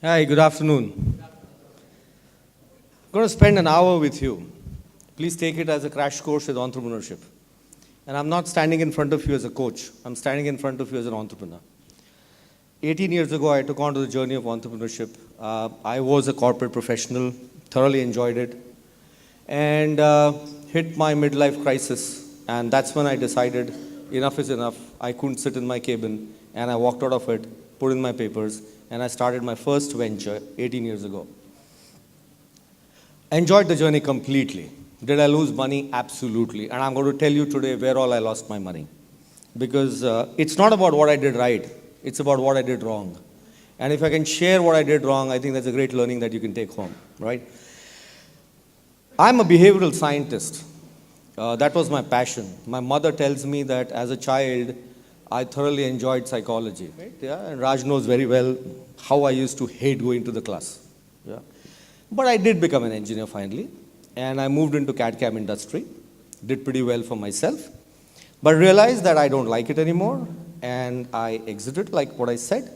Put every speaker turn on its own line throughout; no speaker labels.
Hi, good afternoon. I'm going to spend an hour with you. Please take it as a crash course with entrepreneurship. And I'm not standing in front of you as a coach. I'm standing in front of you as an entrepreneur. 18 years ago, I took on to the journey of entrepreneurship. I was a corporate professional, thoroughly enjoyed it, and hit my midlife crisis. And that's when I decided enough is enough. I couldn't sit in my cabin, and I walked out of it, put in my papers, and I started my first venture 18 years ago. Enjoyed the journey completely. Did I lose money? Absolutely. And I'm going to tell you today where all I lost my money. Because it's not about what I did right, it's about what I did wrong. And if I can share what I did wrong, I think that's a great learning that you can take home, right? I'm a behavioral scientist. That was my passion. My mother tells me that as a child, I thoroughly enjoyed psychology. Right? Yeah, and Raj knows very well how I used to hate going to the class. Yeah. But I did become an engineer finally, and I moved into CAD/CAM industry. Did pretty well for myself, but realized that I don't like it anymore, and I exited like what I said,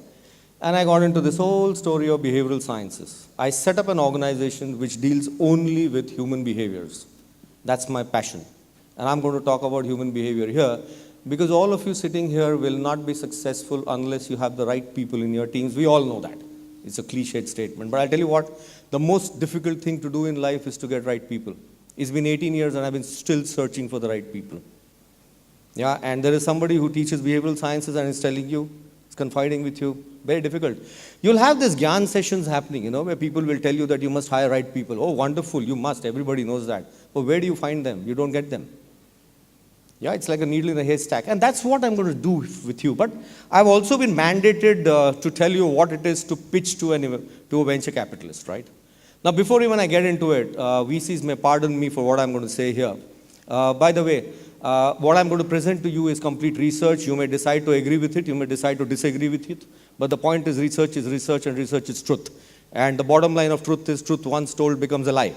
and I got into this whole story of behavioral sciences. I set up an organization which deals only with human behaviors. That's my passion. And I'm going to talk about human behavior here, because all of you sitting here will not be successful unless you have the right people in your teams. We all know that. It's a cliched statement. But I'll tell you what, the most difficult thing to do in life is to get right people. It's been 18 years and I've been still searching for the right people. Yeah, and there is somebody who teaches behavioral sciences and is telling you, is confiding with you, very difficult. You'll have these Gyan sessions happening, where people will tell you that you must hire right people. Oh, wonderful, you must, everybody knows that. But where do you find them? You don't get them. Yeah, it's like a needle in a haystack. And that's what I'm going to do with you. But I've also been mandated to tell you what it is to pitch to a venture capitalist, right? Now, before even I get into it, VCs may pardon me for what I'm going to say here. By the way, what I'm going to present to you is complete research. You may decide to agree with it. You may decide to disagree with it. But the point is research, and research is truth. And the bottom line of truth is truth once told becomes a lie.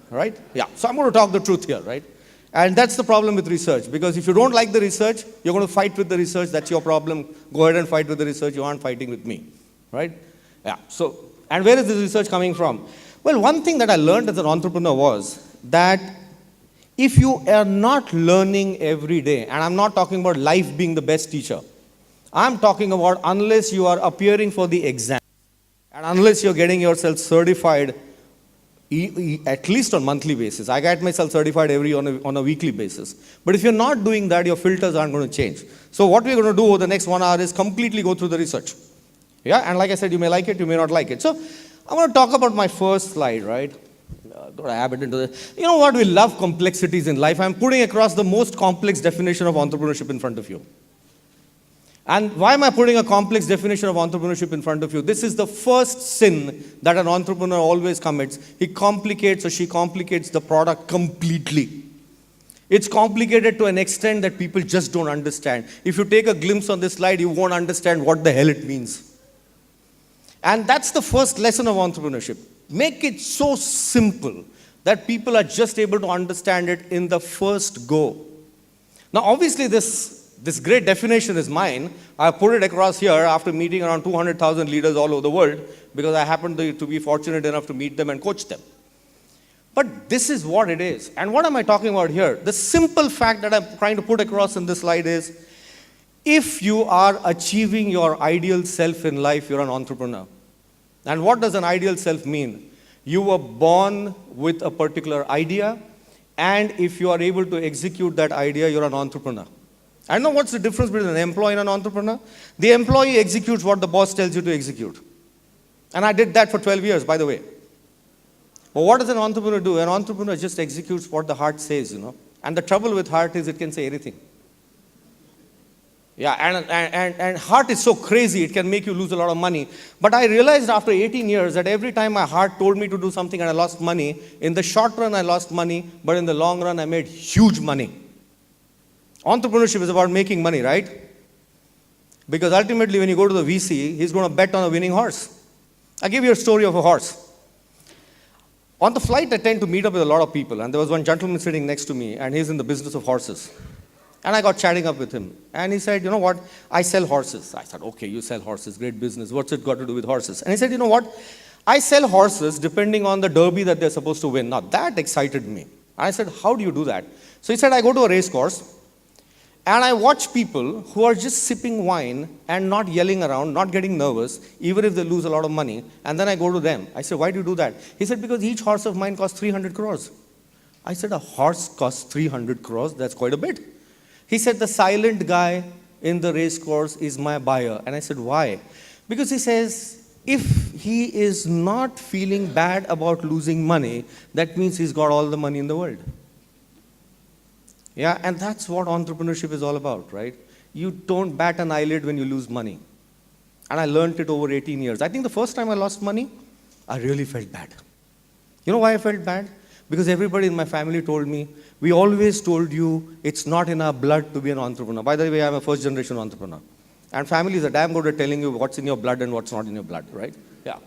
Right? Yeah. So I'm going to talk the truth here, right? And that's the problem with research, because if you don't like the research, you're going to fight with the research. That's your problem. Go ahead and fight with the research. You aren't fighting with me, right? Yeah. So, and where is this research coming from? Well, one thing that I learned as an entrepreneur was that if you are not learning every day, and I'm not talking about life being the best teacher, I'm talking about unless you are appearing for the exam, and unless you're getting yourself certified at least on monthly basis. I get myself certified on a weekly basis. But if you're not doing that, your filters aren't going to change. So what we're going to do over the next 1 hour is completely go through the research. Yeah, and like I said, you may like it, you may not like it. So I want to talk about my first slide, right? Got a habit into this. You know what? We love complexities in life. I'm putting across the most complex definition of entrepreneurship in front of you. And why am I putting a complex definition of entrepreneurship in front of you? This is the first sin that an entrepreneur always commits. He complicates or she complicates the product completely. It's complicated to an extent that people just don't understand. If you take a glimpse on this slide, you won't understand what the hell it means. And that's the first lesson of entrepreneurship. Make it so simple that people are just able to understand it in the first go. Now, obviously, this great definition is mine. I put it across here after meeting around 200,000 leaders all over the world, because I happened to be fortunate enough to meet them and coach them. But this is what it is. And what am I talking about here? The simple fact that I'm trying to put across in this slide is, if you are achieving your ideal self in life, you're an entrepreneur. And what does an ideal self mean? You were born with a particular idea, and if you are able to execute that idea, you're an entrepreneur. I know what's the difference between an employee and an entrepreneur. The employee executes what the boss tells you to execute. And I did that for 12 years, by the way. But what does an entrepreneur do? An entrepreneur just executes what the heart says, And the trouble with heart is it can say anything. Yeah, and heart is so crazy, it can make you lose a lot of money. But I realized after 18 years that every time my heart told me to do something and I lost money, in the short run I lost money, but in the long run I made huge money. Entrepreneurship is about making money, right? Because ultimately when you go to the VC, he's going to bet on a winning horse. I'll give you a story of a horse. On the flight, I tend to meet up with a lot of people, and there was one gentleman sitting next to me, and he's in the business of horses. And I got chatting up with him. And he said, you know what, I sell horses. I said, okay, you sell horses, great business. What's it got to do with horses? And he said, you know what, I sell horses depending on the derby that they're supposed to win. Now, that excited me. I said, how do you do that? So he said, I go to a race course and I watch people who are just sipping wine and not yelling around, not getting nervous, even if they lose a lot of money. And then I go to them. I said, why do you do that? He said, because each horse of mine costs 300 crores. I said, a horse costs 300 crores? That's quite a bit. He said, the silent guy in the race course is my buyer. And I said, why? Because he says, if he is not feeling bad about losing money, that means he's got all the money in the world. Yeah, and that's what entrepreneurship is all about, right? You don't bat an eyelid when you lose money. And I learned it over 18 years. I think the first time I lost money, I really felt bad. You know why I felt bad? Because everybody in my family told me, we always told you it's not in our blood to be an entrepreneur. By the way, I'm a first generation entrepreneur. And families are damn good at telling you what's in your blood and what's not in your blood, right? Yeah.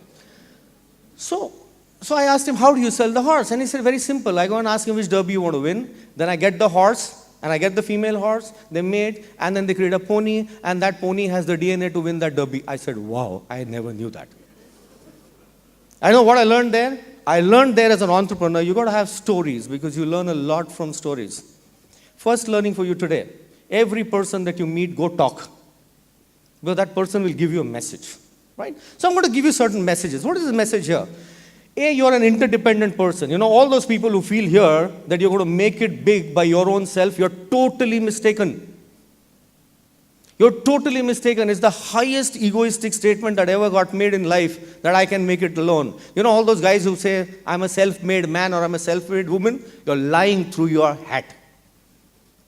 So I asked him, how do you sell the horse? And he said, very simple. I go and ask him which derby you want to win. Then I get the horse, and I get the female horse, they mate, and then they create a pony, and that pony has the DNA to win that derby. I said, wow, I never knew that. I know what I learned there. I learned there as an entrepreneur, you got to have stories because you learn a lot from stories. First learning for you today, every person that you meet, go talk. Because that person will give you a message, right? So I'm going to give you certain messages. What is the message here? A, you're an interdependent person. You know, all those people who feel here that you're going to make it big by your own self, you're totally mistaken. You're totally mistaken. It's the highest egoistic statement that ever got made in life, that I can make it alone. You know, all those guys who say, I'm a self-made man or I'm a self-made woman, you're lying through your hat.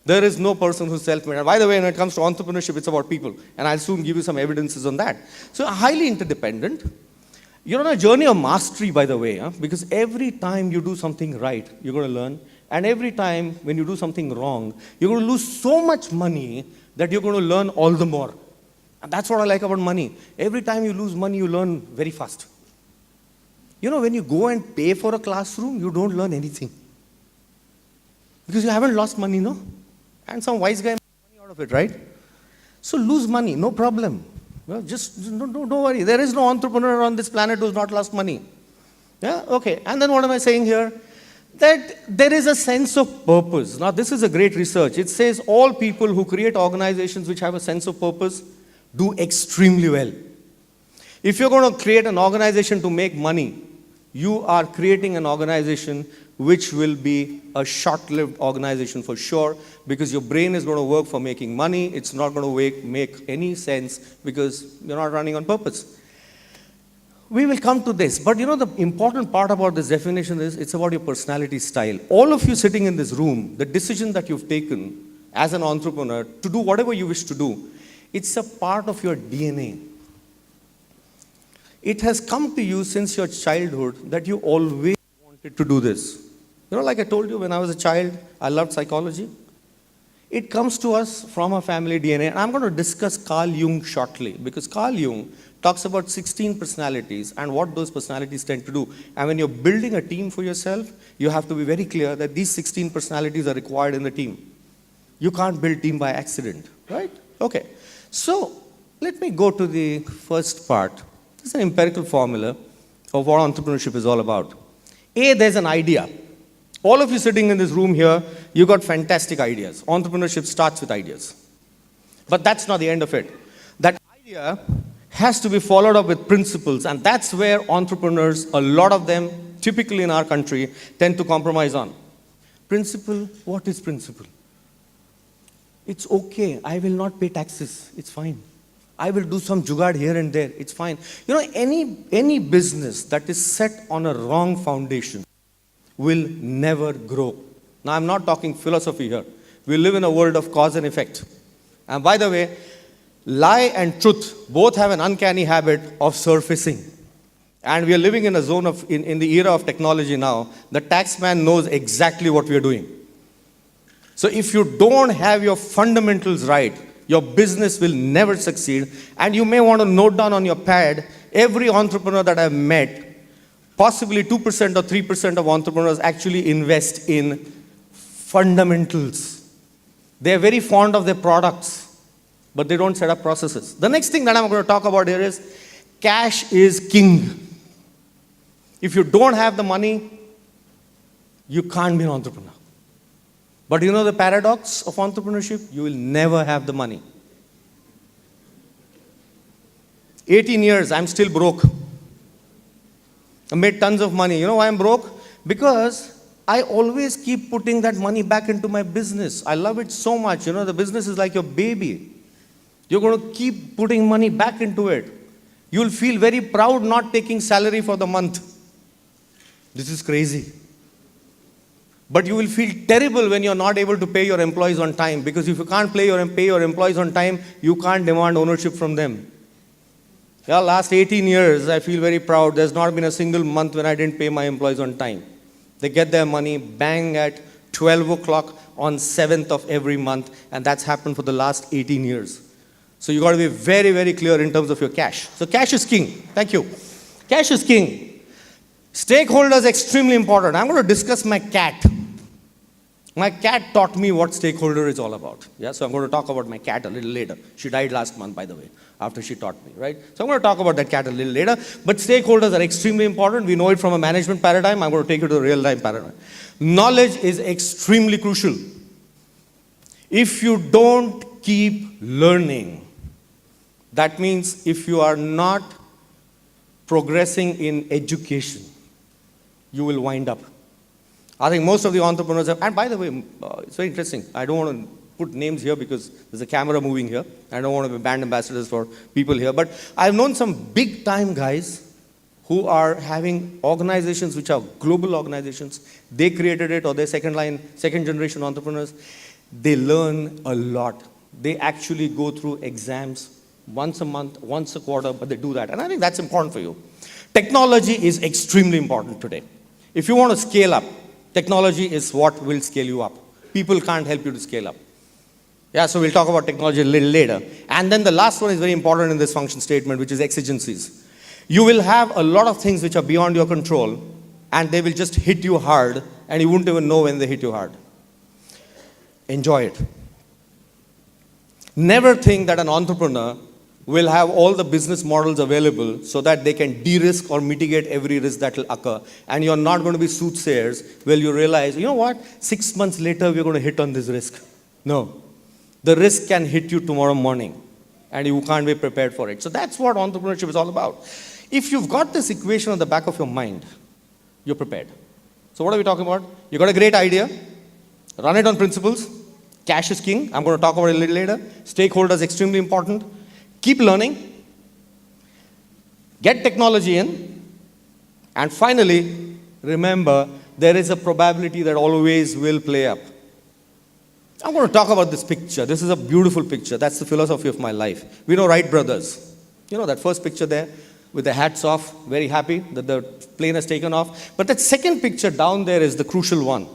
There is no person who's self-made. And by the way, when it comes to entrepreneurship, it's about people. And I'll soon give you some evidences on that. So highly interdependent. You're on a journey of mastery, by the way, because every time you do something right, you're going to learn. And every time when you do something wrong, you're going to lose so much money that you're going to learn all the more. And that's what I like about money. Every time you lose money, you learn very fast. You know, when you go and pay for a classroom, you don't learn anything. Because you haven't lost money, no? And some wise guy makes money out of it, right? So lose money, no problem. Well, just don't worry. There is no entrepreneur on this planet who's not lost money. Yeah, okay. And then what am I saying here? That there is a sense of purpose. Now, this is a great research. It says all people who create organizations which have a sense of purpose do extremely well. If you're going to create an organization to make money, you are creating an organization which will be a short-lived organization for sure, because your brain is going to work for making money. It's not going to make any sense because you're not running on purpose. We will come to this, but you know the important part about this definition is it's about your personality style. All of you sitting in this room, the decision that you've taken as an entrepreneur to do whatever you wish to do, it's a part of your DNA. It has come to you since your childhood that you always wanted to do this. You know, like I told you, when I was a child, I loved psychology. It comes to us from our family DNA. And I'm going to discuss Carl Jung shortly, because Carl Jung talks about 16 personalities and what those personalities tend to do. And when you're building a team for yourself, you have to be very clear that these 16 personalities are required in the team. You can't build team by accident, right? Okay. So let me go to the first part. This is an empirical formula of what entrepreneurship is all about. A, there's an idea. All of you sitting in this room here, you got fantastic ideas. Entrepreneurship starts with ideas. But that's not the end of it. That idea has to be followed up with principles, and that's where entrepreneurs, a lot of them, typically in our country, tend to compromise on. Principle, what is principle? It's okay, I will not pay taxes, it's fine. I will do some jugaad here and there, it's fine. You know, any business that is set on a wrong foundation will never grow. Now, I'm not talking philosophy here. We live in a world of cause and effect. And by the way, lie and truth both have an uncanny habit of surfacing. And we are living in a zone of, in the era of technology now, the tax man knows exactly what we are doing. So if you don't have your fundamentals right, your business will never succeed. And you may want to note down on your pad, every entrepreneur that I've met, possibly 2% or 3% of entrepreneurs actually invest in fundamentals. They are very fond of their products, but they don't set up processes. The next thing that I'm going to talk about here is cash is king. If you don't have the money, you can't be an entrepreneur. But you know the paradox of entrepreneurship? You will never have the money. 18 years, I'm still broke. I made tons of money. You know why I'm broke? Because I always keep putting that money back into my business. I love it so much. You know, the business is like your baby. You're going to keep putting money back into it. You'll feel very proud not taking salary for the month. This is crazy. But you will feel terrible when you're not able to pay your employees on time, because if you can't pay your employees on time, you can't demand ownership from them. Yeah, last 18 years, I feel very proud. There's not been a single month when I didn't pay my employees on time. They get their money bang at 12 o'clock on 7th of every month, and that's happened for the last 18 years. So you got to be very, very clear in terms of your cash. So cash is king. Thank you. Cash is king. Stakeholders extremely important. I'm going to discuss my cat. My cat taught me what stakeholder is all about. Yeah, so I'm going to talk about my cat a little later. She died last month, by the way, after she taught me, right? So I'm going to talk about that cat a little later. But stakeholders are extremely important. We know it from a management paradigm. I'm going to take you to a real-time paradigm. Knowledge is extremely crucial. If you don't keep learning, that means if you are not progressing in education, you will wind up. I think most of the entrepreneurs have, and by the way, it's very interesting. I don't want to put names here because there's a camera moving here. I don't want to be brand ambassadors for people here. But I've known some big time guys who are having organizations which are global organizations. They created it, or they're second generation entrepreneurs. They learn a lot. They actually go through exams once a month, once a quarter, but they do that. And I think that's important for you. Technology is extremely important today. If you want to scale up, technology is what will scale you up. People can't help you to scale up. Yeah, so we'll talk about technology a little later. And then the last one is very important in this function statement, which is exigencies. You will have a lot of things which are beyond your control, and they will just hit you hard, and you won't even know when they hit you hard. Enjoy it. Never think that an entrepreneur will have all the business models available so that they can de-risk or mitigate every risk that will occur. And you're not going to be soothsayers where you realize, you know what, 6 months later we're going to hit on this risk. No. The risk can hit you tomorrow morning and you can't be prepared for it. So that's what entrepreneurship is all about. If you've got this equation on the back of your mind, you're prepared. So what are we talking about? You got a great idea, run it on principles. Cash is king. I'm going to talk about it a little later. Stakeholders extremely important. Keep learning, get technology in, and finally, remember, there is a probability that always will play up. I'm going to talk about this picture. This is a beautiful picture. That's the philosophy of my life. We know Wright brothers. You know that first picture there with the hats off, very happy that the plane has taken off. But that second picture down there is the crucial one.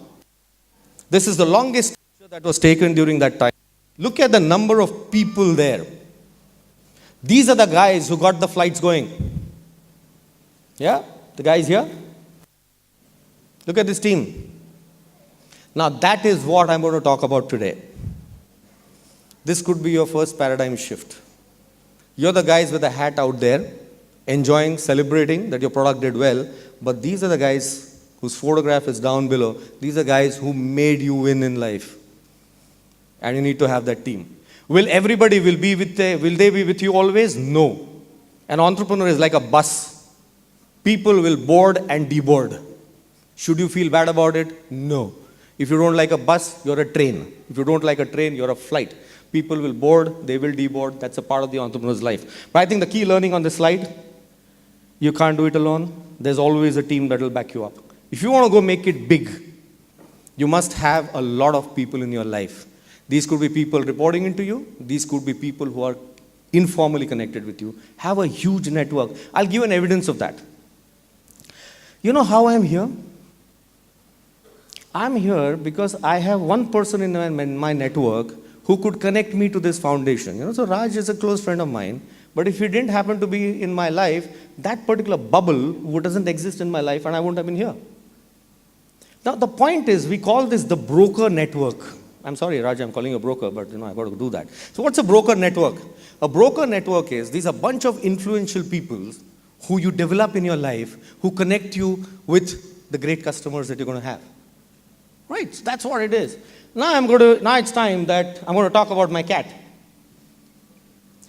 This is the longest picture that was taken during that time. Look at the number of people there. These are the guys who got the flights going. Yeah, the guys here. Look at this team. Now that is what I'm going to talk about today. This could be your first paradigm shift. You're the guys with the hat out there, enjoying, celebrating that your product did well, but these are the guys whose photograph is down below. These are guys who made you win in life. And you need to have that team. Will everybody will they be with you always? No. An entrepreneur is like a bus. People will board and deboard. Should you feel bad about it? No. If you don't like a bus, you're a train. If you don't like a train, you're a flight. People will board, they will deboard. That's a part of the entrepreneur's life. But I think the key learning on this slide, you can't do it alone. There's always a team that will back you up. If you want to go make it big, you must have a lot of people in your life. These could be people reporting into you. These could be people who are informally connected with you. Have a huge network. I'll give an evidence of that. You know how I'm here? I'm here because I have one person in my network who could connect me to this foundation. You know, so Raj is a close friend of mine. But if he didn't happen to be in my life, that particular bubble doesn't exist in my life, and I wouldn't have been here. Now, the point is, we call this the broker network. I'm sorry, Raj, I'm calling you a broker, but I've got to do that. So what's a broker network? A broker network is, these are a bunch of influential people who you develop in your life, who connect you with the great customers that you're going to have. Right, so that's what it is. Now it's time that I'm going to talk about my cat.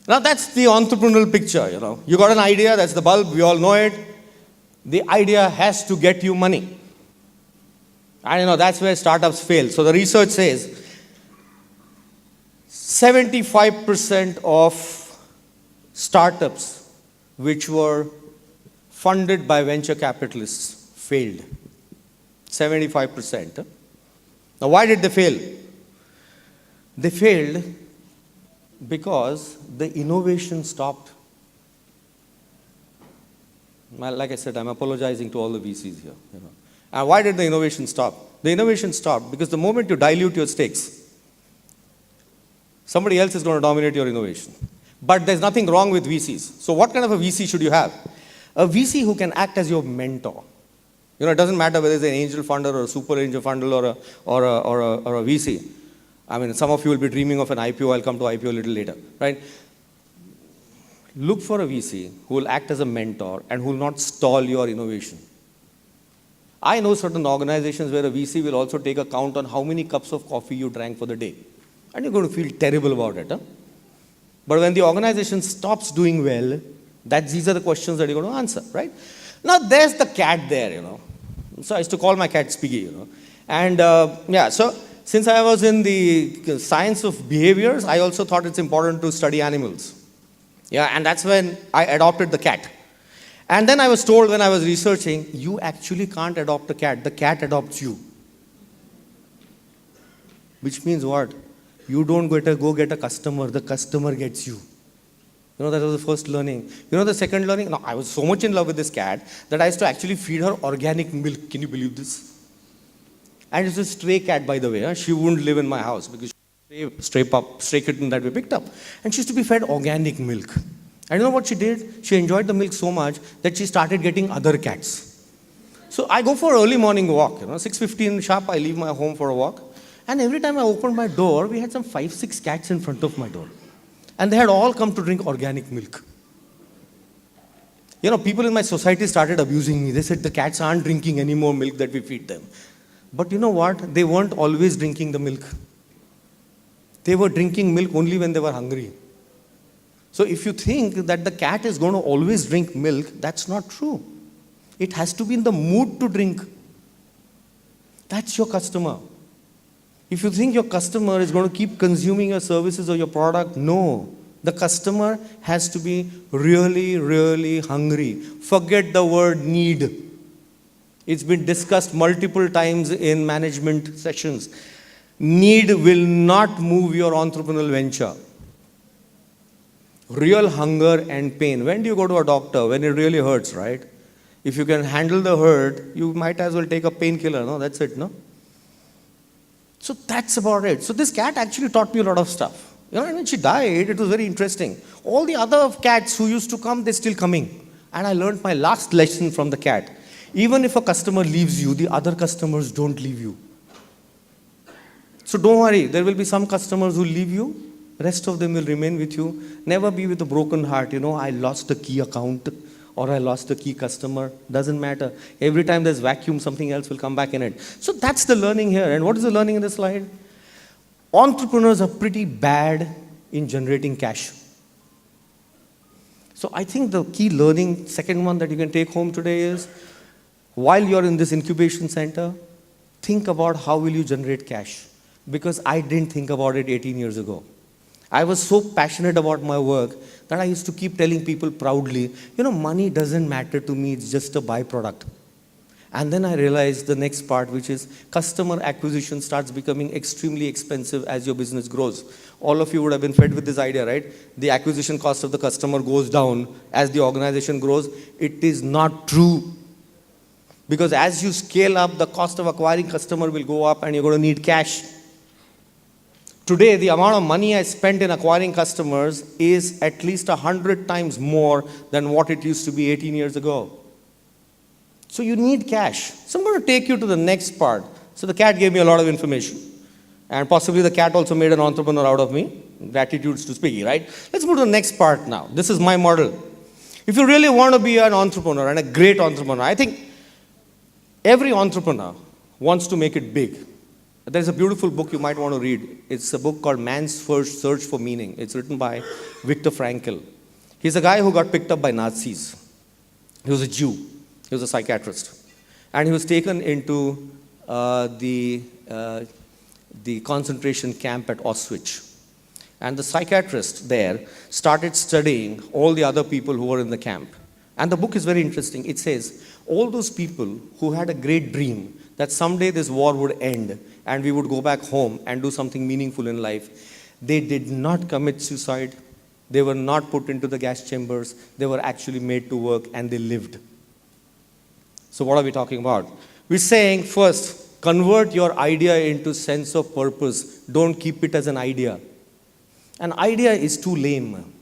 Now that's the entrepreneurial picture, You got an idea, that's the bulb, we all know it. The idea has to get you money. And that's where startups fail. So the research says 75% of startups which were funded by venture capitalists failed. 75%. Now why did they fail? They failed because the innovation stopped. Like I said, I'm apologizing to all the VCs here. And why did the innovation stop? The innovation stopped because the moment you dilute your stakes, somebody else is going to dominate your innovation. But there's nothing wrong with VCs. So what kind of a VC should you have? A VC who can act as your mentor. It doesn't matter whether it's an angel funder or a super angel funder or a VC. I mean, some of you will be dreaming of an IPO. I'll come to IPO a little later, right? Look for a VC who will act as a mentor and who will not stall your innovation. I know certain organizations where a VC will also take a count on how many cups of coffee you drank for the day. And you're going to feel terrible about it. But when the organization stops doing well, these are the questions that you're going to answer, right? Now, there's the cat there, So I used to call my cat Spiggy, And so since I was in the science of behaviors, I also thought it's important to study animals. And that's when I adopted the cat. And then I was told when I was researching, you actually can't adopt a cat. The cat adopts you. Which means what? You don't go get a customer. The customer gets you. That was the first learning. The second learning? No, I was so much in love with this cat that I used to actually feed her organic milk. Can you believe this? And it's a stray cat, by the way. She wouldn't live in my house because she was a stray kitten that we picked up. And she used to be fed organic milk. And you know what she did? She enjoyed the milk so much that she started getting other cats. So I go for an early morning walk. 6:15 sharp, I leave my home for a walk. And every time I opened my door, we had some 5-6 cats in front of my door. And they had all come to drink organic milk. People in my society started abusing me. They said the cats aren't drinking any more milk that we feed them. But you know what? They weren't always drinking the milk. They were drinking milk only when they were hungry. So if you think that the cat is going to always drink milk, that's not true. It has to be in the mood to drink. That's your customer. If you think your customer is going to keep consuming your services or your product, no. The customer has to be really, really hungry. Forget the word need. It's been discussed multiple times in management sessions. Need will not move your entrepreneurial venture. Real hunger and pain. When do you go to a doctor? When it really hurts, right? If you can handle the hurt, you might as well take a painkiller. No, that's it, no? So that's about it. So this cat actually taught me a lot of stuff. And when she died, it was very interesting. All the other cats who used to come, they're still coming. And I learned my last lesson from the cat. Even if a customer leaves you, the other customers don't leave you. So don't worry, there will be some customers who leave you. Rest of them will remain with you. Never be with a broken heart. I lost a key account or I lost a key customer. Doesn't matter. Every time there's vacuum, something else will come back in it. So that's the learning here. And what is the learning in this slide? Entrepreneurs are pretty bad in generating cash. So I think the key learning, second one that you can take home today is, while you're in this incubation center, think about how will you generate cash. Because I didn't think about it 18 years ago. I was so passionate about my work that I used to keep telling people proudly, money doesn't matter to me, it's just a byproduct. And then I realized the next part, which is customer acquisition starts becoming extremely expensive as your business grows. All of you would have been fed with this idea, right? The acquisition cost of the customer goes down as the organization grows. It is not true. Because as you scale up, the cost of acquiring customer will go up and you're going to need cash. Today, the amount of money I spent in acquiring customers is at least 100 times more than what it used to be 18 years ago. So you need cash. So I'm going to take you to the next part. So the cat gave me a lot of information. And possibly the cat also made an entrepreneur out of me. Gratitudes to Spiggy, right? Let's move to the next part now. This is my model. If you really want to be an entrepreneur and a great entrepreneur, I think every entrepreneur wants to make it big. There's a beautiful book you might want to read. It's a book called Man's First Search for Meaning. It's written by Viktor Frankl. He's a guy who got picked up by Nazis. He was a Jew. He was a psychiatrist. And he was taken into the concentration camp at Auschwitz. And the psychiatrist there started studying all the other people who were in the camp. And the book is very interesting. It says, all those people who had a great dream that someday this war would end and we would go back home and do something meaningful in life, they did not commit suicide. They were not put into the gas chambers. They were actually made to work and they lived. So what are we talking about? We're saying, first, convert your idea into sense of purpose. Don't keep it as an idea. An idea is too lame.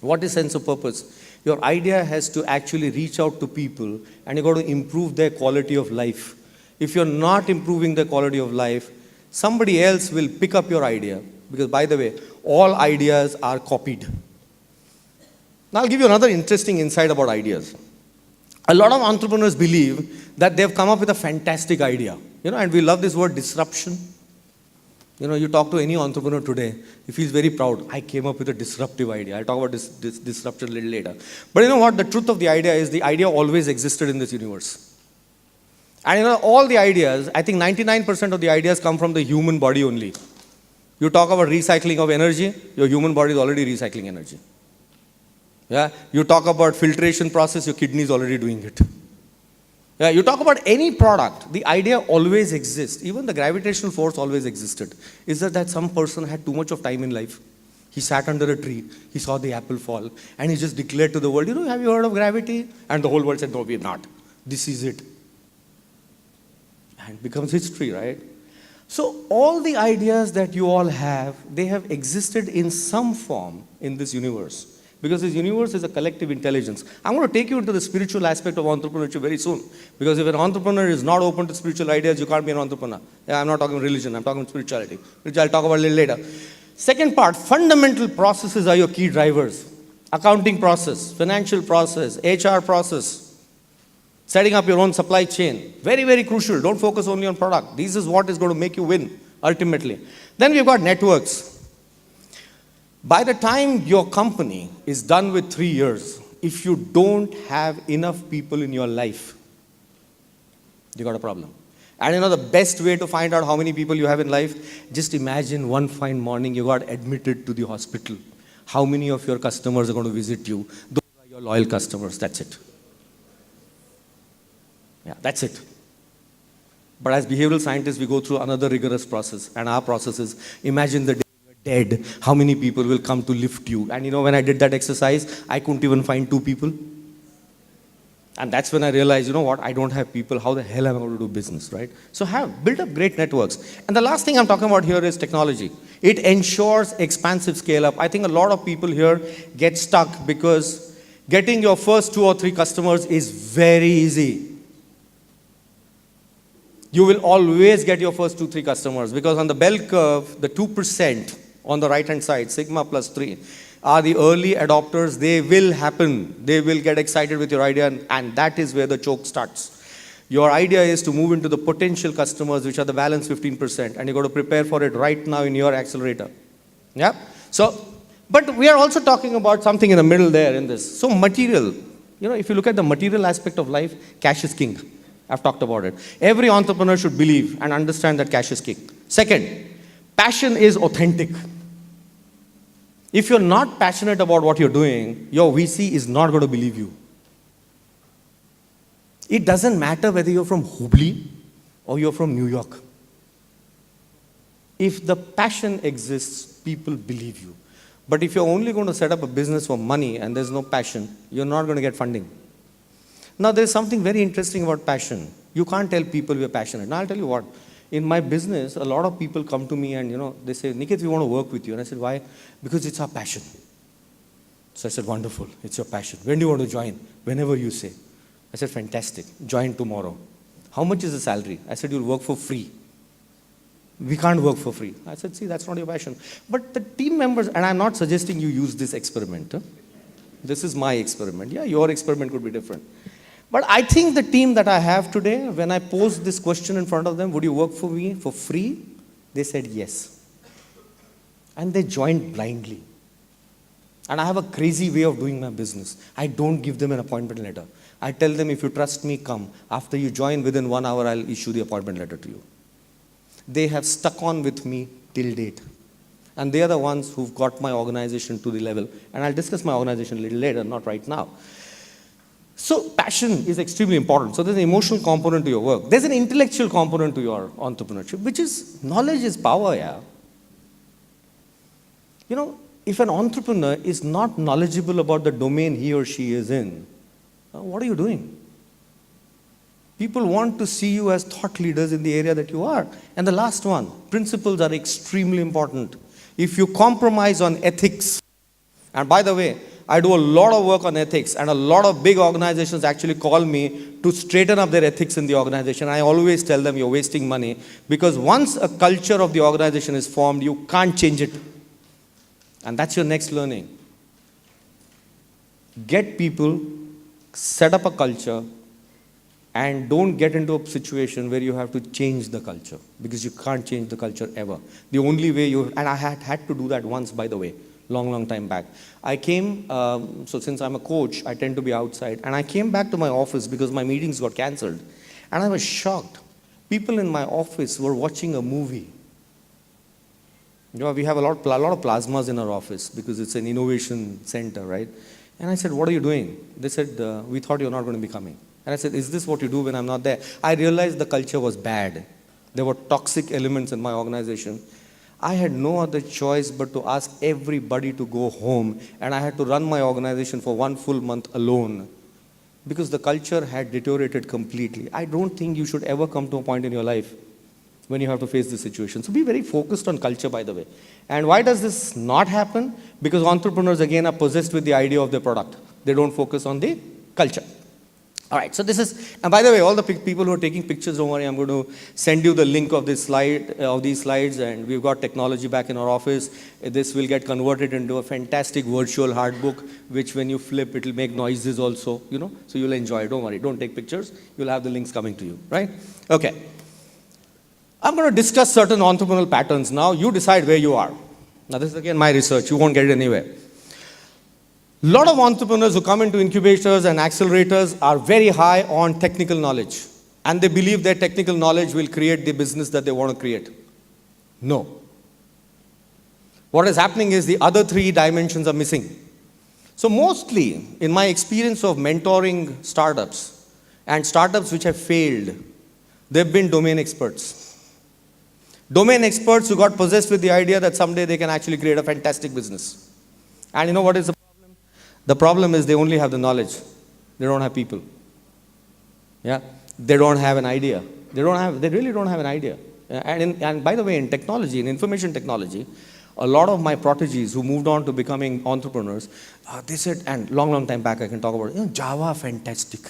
What is sense of purpose? Your idea has to actually reach out to people and you've got to improve their quality of life. If you're not improving their quality of life, somebody else will pick up your idea. Because by the way, all ideas are copied. Now I'll give you another interesting insight about ideas. A lot of entrepreneurs believe that they've come up with a fantastic idea. And we love this word disruption. You talk to any entrepreneur today, he feels very proud. I came up with a disruptive idea. I'll talk about this disruption a little later. But you know what? The truth of the idea is the idea always existed in this universe. And all the ideas, I think 99% of the ideas come from the human body only. You talk about recycling of energy, your human body is already recycling energy. Yeah? You talk about filtration process, your kidney is already doing it. Yeah, you talk about any product, the idea always exists. Even the gravitational force always existed. Is that some person had too much of time in life? He sat under a tree, he saw the apple fall, and he just declared to the world, have you heard of gravity? And the whole world said, no, we're not. This is it. And it becomes history, right? So all the ideas that you all have, they have existed in some form in this universe. Because this universe is a collective intelligence. I'm going to take you into the spiritual aspect of entrepreneurship very soon. Because if an entrepreneur is not open to spiritual ideas, you can't be an entrepreneur. Yeah, I'm not talking religion, I'm talking spirituality, which I'll talk about a little later. Second part, fundamental processes are your key drivers. Accounting process, financial process, HR process, setting up your own supply chain. Very, very crucial. Don't focus only on product. This is what is going to make you win, ultimately. Then we've got networks. By the time your company is done with 3 years, if you don't have enough people in your life, you got a problem. And the best way to find out how many people you have in life, just imagine one fine morning you got admitted to the hospital. How many of your customers are going to visit you? Those are your loyal customers. That's it. Yeah, that's it. But as behavioral scientists, we go through another rigorous process. And our process is, imagine the day dead, how many people will come to lift you? And when I did that exercise, I couldn't even find 2 people. And that's when I realized, I don't have people. How the hell am I going to do business, right? So build up great networks. And the last thing I'm talking about here is technology. It ensures expansive scale up. I think a lot of people here get stuck because getting your first 2 or 3 customers is very easy. You will always get your first 2-3 customers because on the bell curve, the 2% on the right-hand side, sigma plus 3, are the early adopters. They will happen. They will get excited with your idea, and that is where the choke starts. Your idea is to move into the potential customers, which are the balance 15%, and you've got to prepare for it right now in your accelerator. Yeah? So, but we are also talking about something in the middle there in this. So material, if you look at the material aspect of life, cash is king. I've talked about it. Every entrepreneur should believe and understand that cash is king. Second, passion is authentic. If you're not passionate about what you're doing, your VC is not going to believe you. It doesn't matter whether you're from Hubli or you're from New York. If the passion exists, people believe you. But if you're only going to set up a business for money and there's no passion, you're not going to get funding. Now, there's something very interesting about passion. You can't tell people you're passionate. Now, I'll tell you what. In my business, a lot of people come to me and, they say, Niket, we want to work with you. And I said, why? Because it's our passion. So I said, wonderful. It's your passion. When do you want to join? Whenever you say. I said, fantastic. Join tomorrow. How much is the salary? I said, you'll work for free. We can't work for free. I said, see, that's not your passion. But the team members, and I'm not suggesting you use this experiment. This is my experiment. Yeah, your experiment could be different. But I think the team that I have today, when I posed this question in front of them, would you work for me for free? They said yes. And they joined blindly. And I have a crazy way of doing my business. I don't give them an appointment letter. I tell them, if you trust me, come. After you join, within 1 hour, I'll issue the appointment letter to you. They have stuck on with me till date. And they are the ones who've got my organization to the level. And I'll discuss my organization a little later, not right now. So passion is extremely important. So there's an emotional component to your work. There's an intellectual component to your entrepreneurship, which is knowledge is power, yeah. You know, if an entrepreneur is not knowledgeable about the domain he or she is in, what are you doing? People want to see you as thought leaders in the area that you are. And the last one, principles are extremely important. If you compromise on ethics, and by the way, I do a lot of work on ethics, and a lot of big organizations actually call me to straighten up their ethics in the organization. I always tell them, you're wasting money, because once a culture of the organization is formed, you can't change it. And that's your next learning. Get people, set up a culture, and don't get into a situation where you have to change the culture, because you can't change the culture ever. The only way and I had to do that once, by the way, long time back. I came, so since I'm a coach, I tend to be outside, and I came back to my office because my meetings got cancelled. And I was shocked. People in my office were watching a movie. You know, we have a lot of plasmas in our office because it's an innovation center, right? And I said, what are you doing? They said, we thought you're not going to be coming. And I said, is this what you do when I'm not there? I realized the culture was bad. There were toxic elements in my organization. I had no other choice but to ask everybody to go home, and I had to run my organization for 1 full month alone because the culture had deteriorated completely. I don't think you should ever come to a point in your life when you have to face this situation. So be very focused on culture, by the way. And why does this not happen? Because entrepreneurs, again, are possessed with the idea of their product. They don't focus on the culture. All right, so this is, and by the way, all the people who are taking pictures, don't worry, I'm going to send you the link of this slide, of these slides, and we've got technology back in our office. This will get converted into a fantastic virtual hard book, which when you flip, it'll make noises also, you know, so you'll enjoy it. Don't worry, don't take pictures. You'll have the links coming to you, right? Okay. I'm going to discuss certain entrepreneurial patterns now. You decide where you are. Now, this is again my research. You won't get it anywhere. A lot of entrepreneurs who come into incubators and accelerators are very high on technical knowledge. And they believe their technical knowledge will create the business that they want to create. No. What is happening is the other 3 dimensions are missing. So mostly, in my experience of mentoring startups, and startups which have failed, they've been domain experts. Domain experts who got possessed with the idea that someday they can actually create a fantastic business. And you know what is the problem? The problem is they only have the knowledge. They don't have people. Yeah? They don't have an idea. They really don't have an idea. And by the way, in technology, in information technology, a lot of my prodigies who moved on to becoming entrepreneurs, they said, and long time back I can talk about it, Java, fantastic.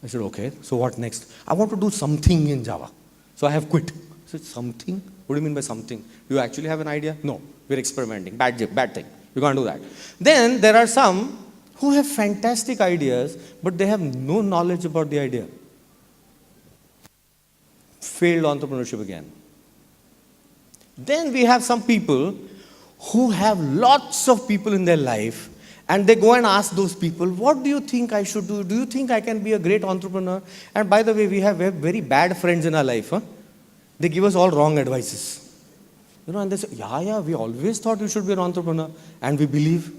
I said, okay, so what next? I want to do something in Java. So I have quit. I said, something? What do you mean by something? Do you actually have an idea? No, we're experimenting. Bad thing. You can't do that. Then there are some who have fantastic ideas, but they have no knowledge about the idea. Failed entrepreneurship again. Then we have some people who have lots of people in their life, and they go and ask those people, what do you think I should do? Do you think I can be a great entrepreneur? And by the way, we have very bad friends in our life. They give us all wrong advices. You know, and they say, yeah, we always thought you should be an entrepreneur. And we believe.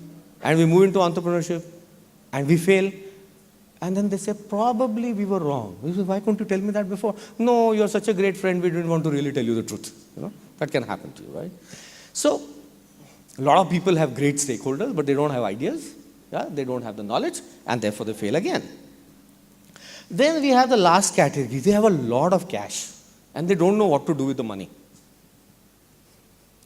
And we move into entrepreneurship. And we fail. And then they say, probably we were wrong. We say, why couldn't you tell me that before? No, you're such a great friend, we didn't want to really tell you the truth. You know, that can happen to you, right? So, a lot of people have great stakeholders, but they don't have ideas. Yeah? They don't have the knowledge, and therefore they fail again. Then we have the last category. They have a lot of cash, and they don't know what to do with the money.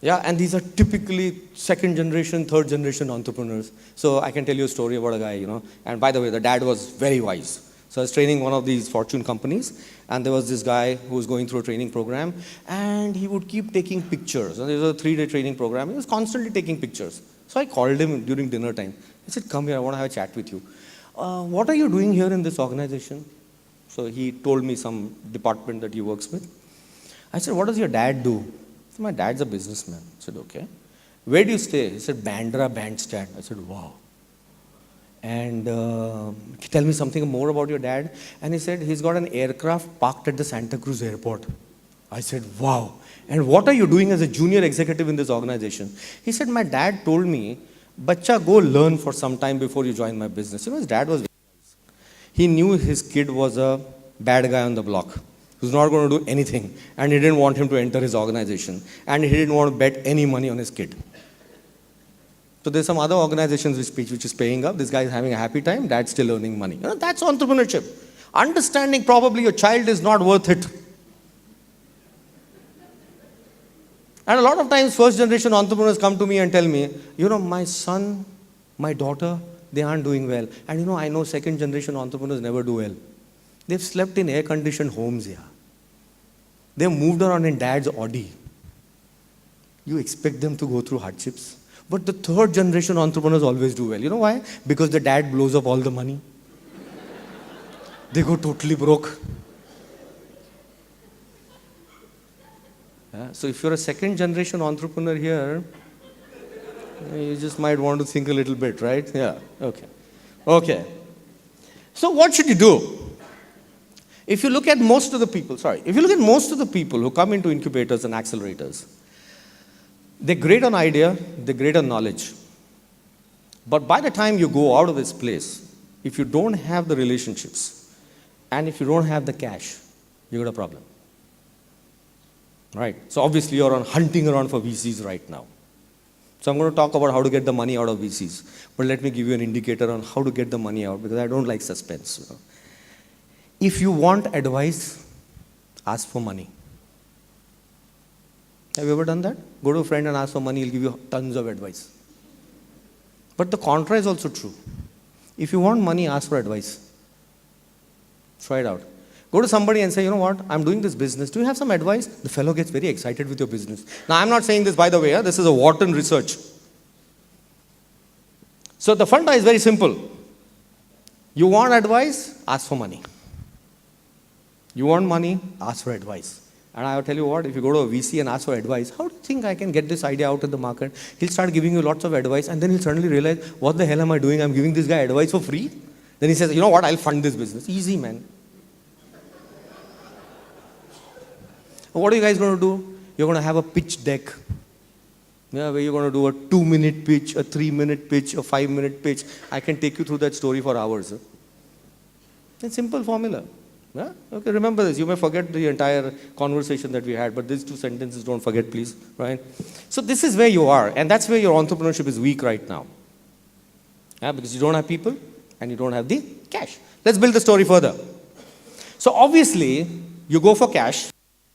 Yeah, and these are typically second generation, third generation entrepreneurs. So I can tell you a story about a guy, you know. And by the way, the dad was very wise. So I was training one of these fortune companies. And there was this guy who was going through a training program, and he would keep taking pictures. And there was a 3-day training program. He was constantly taking pictures. So I called him during dinner time. I said, come here, I want to have a chat with you. What are you doing here in this organization? So he told me some department that he works with. I said, what does your dad do? He said, my dad's a businessman. I said, okay. Where do you stay? He said, Bandra Bandstand. I said, wow. And tell me something more about your dad. And he said, he's got an aircraft parked at the Santa Cruz airport. I said, wow. And what are you doing as a junior executive in this organization? He said, my dad told me, Bacha, go learn for some time before you join my business. You know, his dad was very wise. He knew his kid was a bad guy on the block who's not going to do anything. And he didn't want him to enter his organization. And he didn't want to bet any money on his kid. So there's some other organizations which is paying up. This guy is having a happy time. Dad's still earning money. You know, that's entrepreneurship. Understanding probably your child is not worth it. And a lot of times first generation entrepreneurs come to me and tell me, you know, my son, my daughter, they aren't doing well. And you know, I know second generation entrepreneurs never do well. They've slept in air-conditioned homes here. They've moved around in dad's Audi. You expect them to go through hardships? But the third generation entrepreneurs always do well. You know why? Because the dad blows up all the money. They go totally broke. Yeah, so if you're a second generation entrepreneur here, you just might want to think a little bit, right? Yeah, okay. Okay. So what should you do? If you look at most of the people who come into incubators and accelerators, they're great on idea, they're great on knowledge. But by the time you go out of this place, if you don't have the relationships and if you don't have the cash, you got a problem. Right? So obviously you're hunting around for VCs right now. So I'm going to talk about how to get the money out of VCs. But let me give you an indicator on how to get the money out, because I don't like suspense. You know? If you want advice, ask for money. Have you ever done that? Go to a friend and ask for money, he'll give you tons of advice. But the contra is also true. If you want money, ask for advice. Try it out. Go to somebody and say, you know what, I'm doing this business. Do you have some advice? The fellow gets very excited with your business. Now, I'm not saying this, by the way. This is a Wharton research. So the funda is very simple. You want advice? Ask for money. You want money? Ask for advice. And I will tell you what, if you go to a VC and ask for advice, how do you think I can get this idea out in the market? He'll start giving you lots of advice, and then he'll suddenly realize, what the hell am I doing? I'm giving this guy advice for free? Then he says, you know what, I'll fund this business. Easy, man. What are you guys going to do? You're going to have a pitch deck. Yeah, where you're going to do a 2-minute pitch, a 3-minute pitch, a 5-minute pitch. I can take you through that story for hours. It's a simple formula. Yeah? Okay, remember this. You may forget the entire conversation that we had, but these 2 sentences don't forget, please. Right? So this is where you are, and that's where your entrepreneurship is weak right now. Yeah, because you don't have people and you don't have the cash. Let's build the story further. So obviously, you go for cash,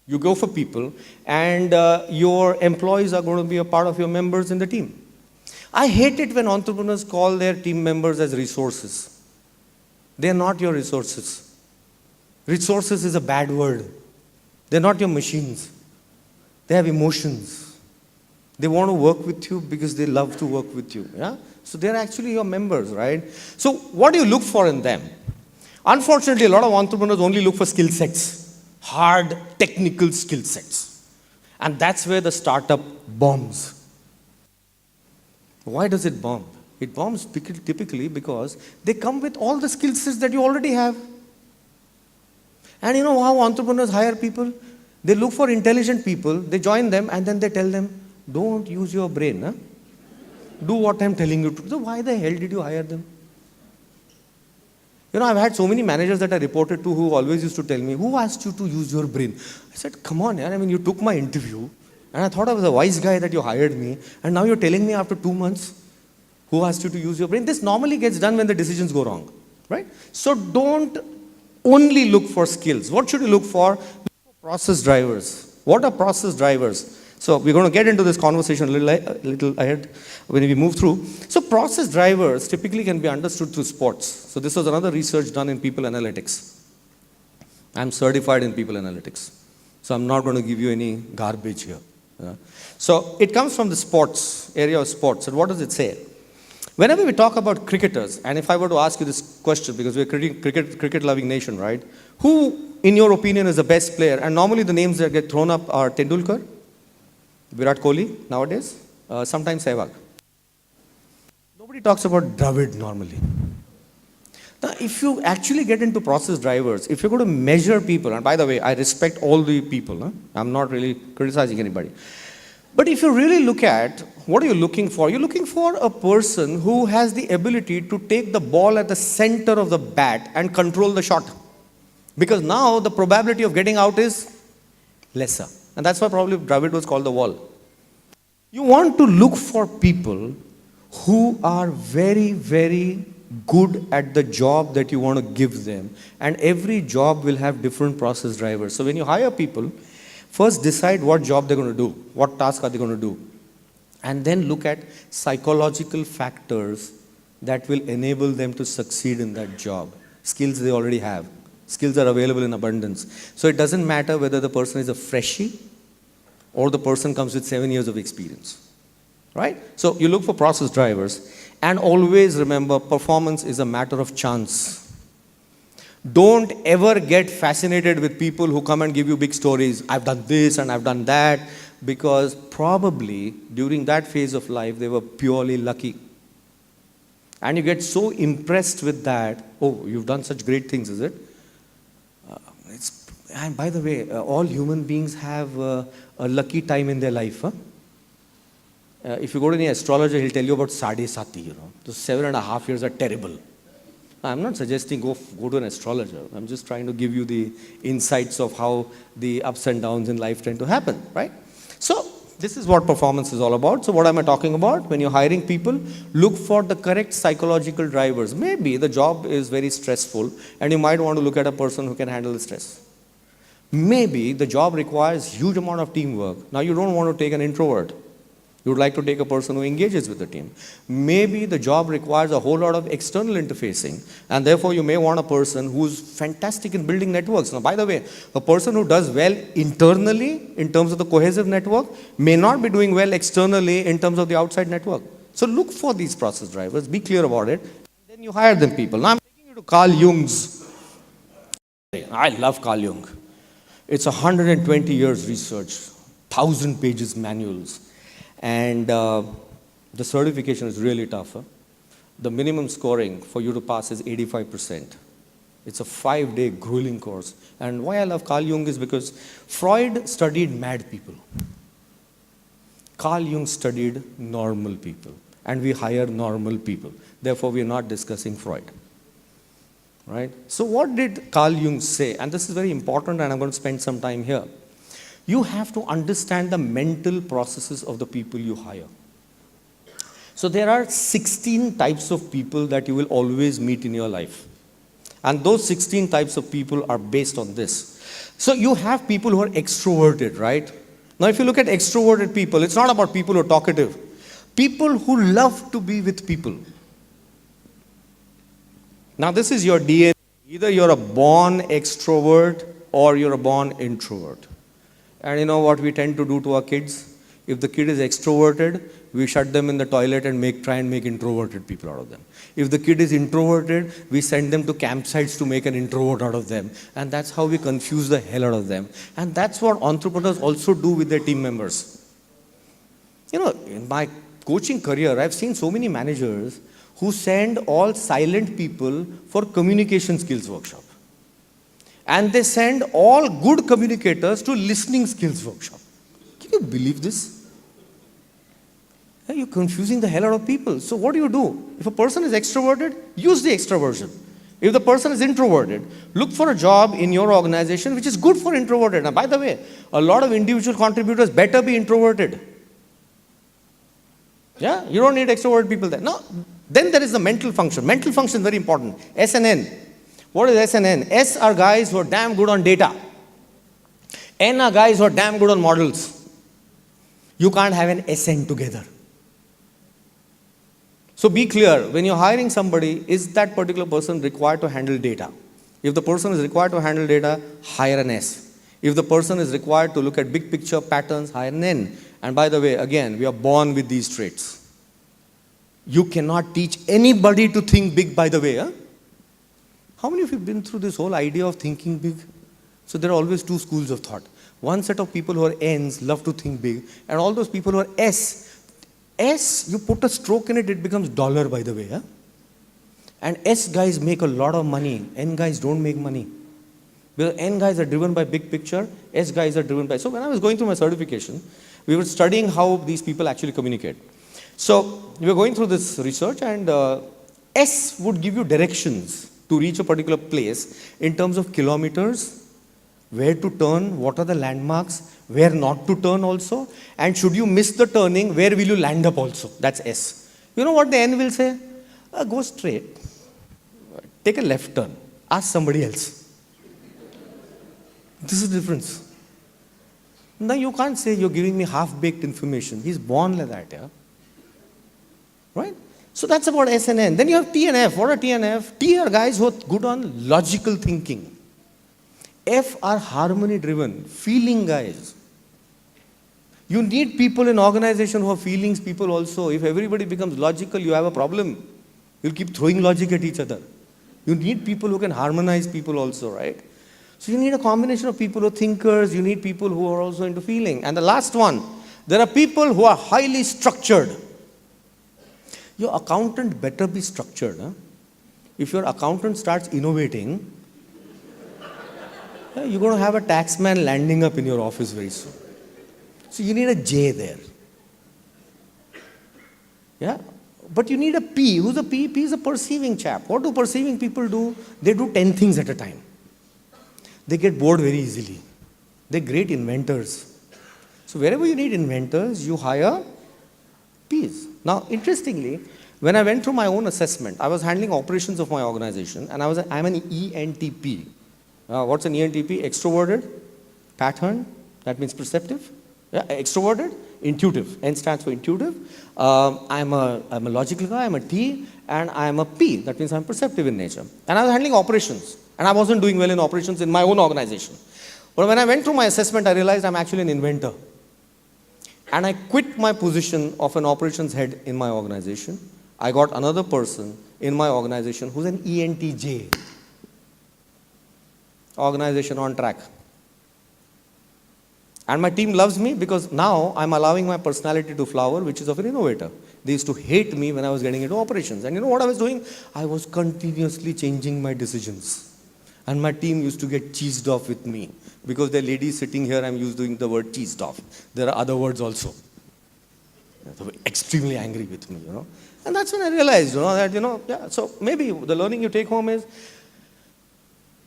you go for people, and your employees are going to be a part of your members in the team. I hate it when entrepreneurs call their team members as resources. They are not your resources. Resources is a bad word. They're not your machines. They have emotions. They want to work with you because they love to work with you. Yeah? So they're actually your members, right? So what do you look for in them? Unfortunately, a lot of entrepreneurs only look for skill sets. Hard, technical skill sets. And that's where the startup bombs. Why does it bomb? It bombs typically because they come with all the skill sets that you already have. And you know how entrepreneurs hire people? They look for intelligent people, they join them, and then they tell them, don't use your brain. Huh? Do what I'm telling you to do. So why the hell did you hire them? You know, I've had so many managers that I reported to who always used to tell me, who asked you to use your brain? I said, come on, man. I mean, you took my interview, and I thought I was a wise guy that you hired me, and now you're telling me after 2 months, who asked you to use your brain? This normally gets done when the decisions go wrong, right? So don't only look for skills. What should you look for? Look for process drivers. What are process drivers? So we're going to get into this conversation a little ahead when we move through. So process drivers typically can be understood through sports. So this was another research done in people analytics. I'm certified in people analytics. So I'm not going to give you any garbage here. So it comes from the sports, area of sports. And what does it say? Whenever we talk about cricketers, and if I were to ask you this question, because we're a cricket-loving nation, right? Who, in your opinion, is the best player? And normally the names that get thrown up are Tendulkar, Virat Kohli nowadays, sometimes Sehwag. Nobody talks about Dravid normally. Now, if you actually get into process drivers, if you're going to measure people, and by the way, I respect all the people, huh? I'm not really criticizing anybody. But if you really look at, what are you looking for? You're looking for a person who has the ability to take the ball at the center of the bat and control the shot. Because now the probability of getting out is lesser. And that's why probably Dravid was called the wall. You want to look for people who are very, very good at the job that you want to give them. And every job will have different process drivers. So when you hire people, first decide what job they're going to do, what task are they going to do. And then look at psychological factors that will enable them to succeed in that job. Skills they already have. Skills are available in abundance. So it doesn't matter whether the person is a freshie or the person comes with 7 years of experience. Right? So you look for process drivers. And always remember, performance is a matter of chance. Don't ever get fascinated with people who come and give you big stories. I've done this and I've done that. Because probably during that phase of life, they were purely lucky. And you get so impressed with that. Oh, you've done such great things, is it? And by the way, all human beings have a lucky time in their life. Huh? If you go to any astrologer, he'll tell you about Sade Sati, you know. Those 7.5 years are terrible. I'm not suggesting go to an astrologer. I'm just trying to give you the insights of how the ups and downs in life tend to happen, right? So this is what performance is all about. So what am I talking about? When you're hiring people, look for the correct psychological drivers. Maybe the job is very stressful and you might want to look at a person who can handle the stress. Maybe the job requires huge amount of teamwork. Now you don't want to take an introvert. You would like to take a person who engages with the team. Maybe the job requires a whole lot of external interfacing, and therefore you may want a person who's fantastic in building networks. Now, by the way, a person who does well internally in terms of the cohesive network may not be doing well externally in terms of the outside network. So look for these process drivers, be clear about it, and then you hire them people. Now I'm taking you to Carl Jung's. I love Carl Jung. It's 120 years research, 1,000 pages manuals. And the certification is really tough. Huh? The minimum scoring for you to pass is 85%. It's a 5-day grueling course. And why I love Carl Jung is because Freud studied mad people. Carl Jung studied normal people. And we hire normal people. Therefore, we are not discussing Freud. Right? So what did Carl Jung say? And this is very important, and I'm going to spend some time here. You have to understand the mental processes of the people you hire. So there are 16 types of people that you will always meet in your life. And those 16 types of people are based on this. So you have people who are extroverted, right? Now if you look at extroverted people, it's not about people who are talkative. People who love to be with people. Now this is your DNA. Either you're a born extrovert or you're a born introvert. And you know what we tend to do to our kids? If the kid is extroverted, we shut them in the toilet and try and make introverted people out of them. If the kid is introverted, we send them to campsites to make an introvert out of them. And that's how we confuse the hell out of them. And that's what entrepreneurs also do with their team members. You know, in my coaching career, I've seen so many managers who send all silent people for communication skills workshop. And they send all good communicators to listening skills workshop. Can you believe this? You're confusing the hell out of people. So what do? If a person is extroverted, use the extroversion. If the person is introverted, look for a job in your organization which is good for introverted. Now, by the way, a lot of individual contributors better be introverted. Yeah, you don't need extroverted people there. No, then there is the mental function. Mental function is very important. S and N. What is S and N? S are guys who are damn good on data. N are guys who are damn good on models. You can't have an SN together. So be clear, when you're hiring somebody, is that particular person required to handle data? If the person is required to handle data, hire an S. If the person is required to look at big picture patterns, hire an N. And by the way, again, we are born with these traits. You cannot teach anybody to think big, by the way. Huh? How many of you have been through this whole idea of thinking big? So there are always two schools of thought. One set of people who are N's love to think big, and all those people who are S. S, you put a stroke in it, it becomes dollar, by the way. Huh? And S guys make a lot of money. N guys don't make money. Because N guys are driven by big picture, S guys are driven by... So when I was going through my certification, we were studying how these people actually communicate. So we were going through this research, and S would give you directions to reach a particular place in terms of kilometers, where to turn, what are the landmarks, where not to turn also, and should you miss the turning, where will you land up also? That's S. You know what the N will say? Go straight, take a left turn, ask somebody else. This is the difference. Now you can't say you're giving me half-baked information. He's born like that, yeah? Right? So that's about S and N. Then you have T and F. What are T and F? T are guys who are good on logical thinking. F are harmony-driven, feeling guys. You need people in organization who are feelings people also. If everybody becomes logical, you have a problem. You'll keep throwing logic at each other. You need people who can harmonize people also, right? So you need a combination of people who are thinkers, you need people who are also into feeling. And the last one, there are people who are highly structured. Your accountant better be structured. Huh? If your accountant starts innovating, you're going to have a taxman landing up in your office very soon. So you need a J there. Yeah? But you need a P. Who's a P? P is a perceiving chap. What do perceiving people do? They do 10 things at a time. They get bored very easily. They're great inventors. So wherever you need inventors, you hire Ps. Now, interestingly, when I went through my own assessment, I was handling operations of my organization, and I'm an ENTP. What's an ENTP? Extroverted, pattern, that means perceptive. Yeah, extroverted, intuitive. N stands for intuitive. I'm a logical guy, I'm a T, and I'm a P. That means I'm perceptive in nature. And I was handling operations. And I wasn't doing well in operations in my own organization. But when I went through my assessment, I realized I'm actually an inventor. And I quit my position of an operations head in my organization. I got another person in my organization who's an ENTJ. Organization on track. And my team loves me because now I'm allowing my personality to flower, which is of an innovator. They used to hate me when I was getting into operations. And you know what I was doing? I was continuously changing my decisions. And my team used to get cheesed off with me. Because the lady sitting here, I'm using the word cheesed off. There are other words also. They were extremely angry with me, you know. And that's when I realized, that, so maybe the learning you take home is,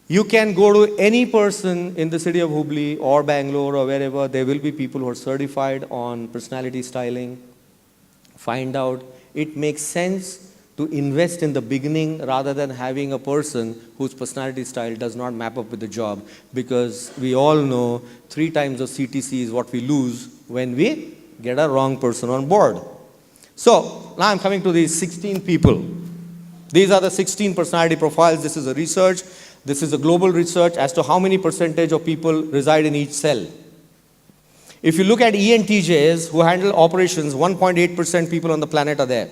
you can go to any person in the city of Hubli or Bangalore or wherever. There will be people who are certified on personality styling. Find out. It makes sense to invest in the beginning rather than having a person whose personality style does not map up with the job. Because we all know 3 times of CTC is what we lose when we get a wrong person on board. So now I'm coming to these 16 people. These are the 16 personality profiles. This is a research. This is a global research as to how many percentage of people reside in each cell. If you look at ENTJs who handle operations, 1.8% people on the planet are there.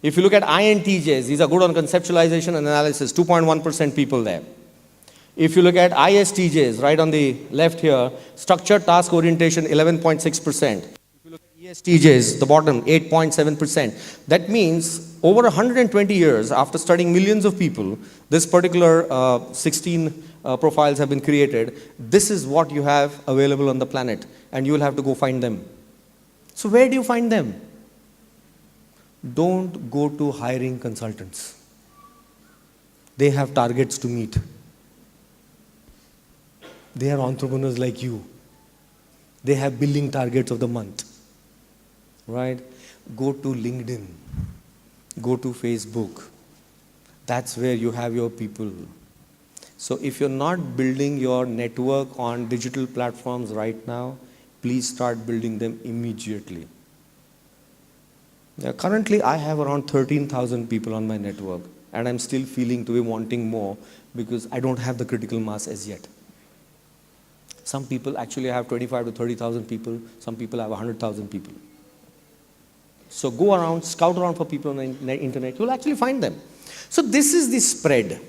If you look at INTJs, these are good on conceptualization and analysis, 2.1% people there. If you look at ISTJs, right on the left here, structured task orientation, 11.6%. If you look at ESTJs, the bottom, 8.7%. That means over 120 years, after studying millions of people, this particular 16 profiles have been created. This is what you have available on the planet, and you will have to go find them. So where do you find them? Don't go to hiring consultants. They have targets to meet. They are entrepreneurs like you. They have billing targets of the month. Right? Go to LinkedIn. Go to Facebook. That's where you have your people. So if you're not building your network on digital platforms right now, please start building them immediately. Currently, I have around 13,000 people on my network, and I'm still feeling to be wanting more because I don't have the critical mass as yet. Some people actually have 25 to 30,000 people. Some people have 100,000 people. So go around, scout around for people on the internet. You'll actually find them. So this is the spread.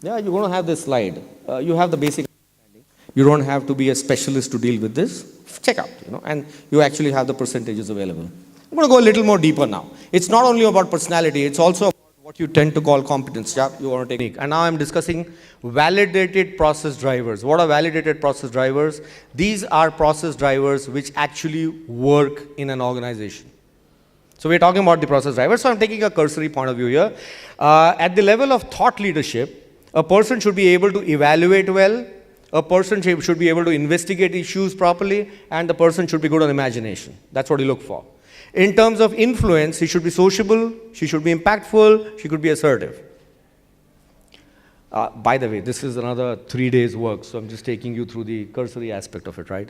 Yeah, you're going to have this slide. You have the basic understanding. You don't have to be a specialist to deal with this. Check out, and you actually have the percentages available. I'm going to go a little more deeper now. It's not only about personality, it's also about what you tend to call competence. Yeah, you want to take. And now I'm discussing validated process drivers. What are validated process drivers? These are process drivers which actually work in an organization. So we're talking about the process drivers. So I'm taking a cursory point of view here. At the level of thought leadership, a person should be able to evaluate well, a person should be able to investigate issues properly, and the person should be good on imagination. That's what you look for. In terms of influence, he should be sociable, she should be impactful, she could be assertive. By the way, this is another 3 days work, so I'm just taking you through the cursory aspect of it, right?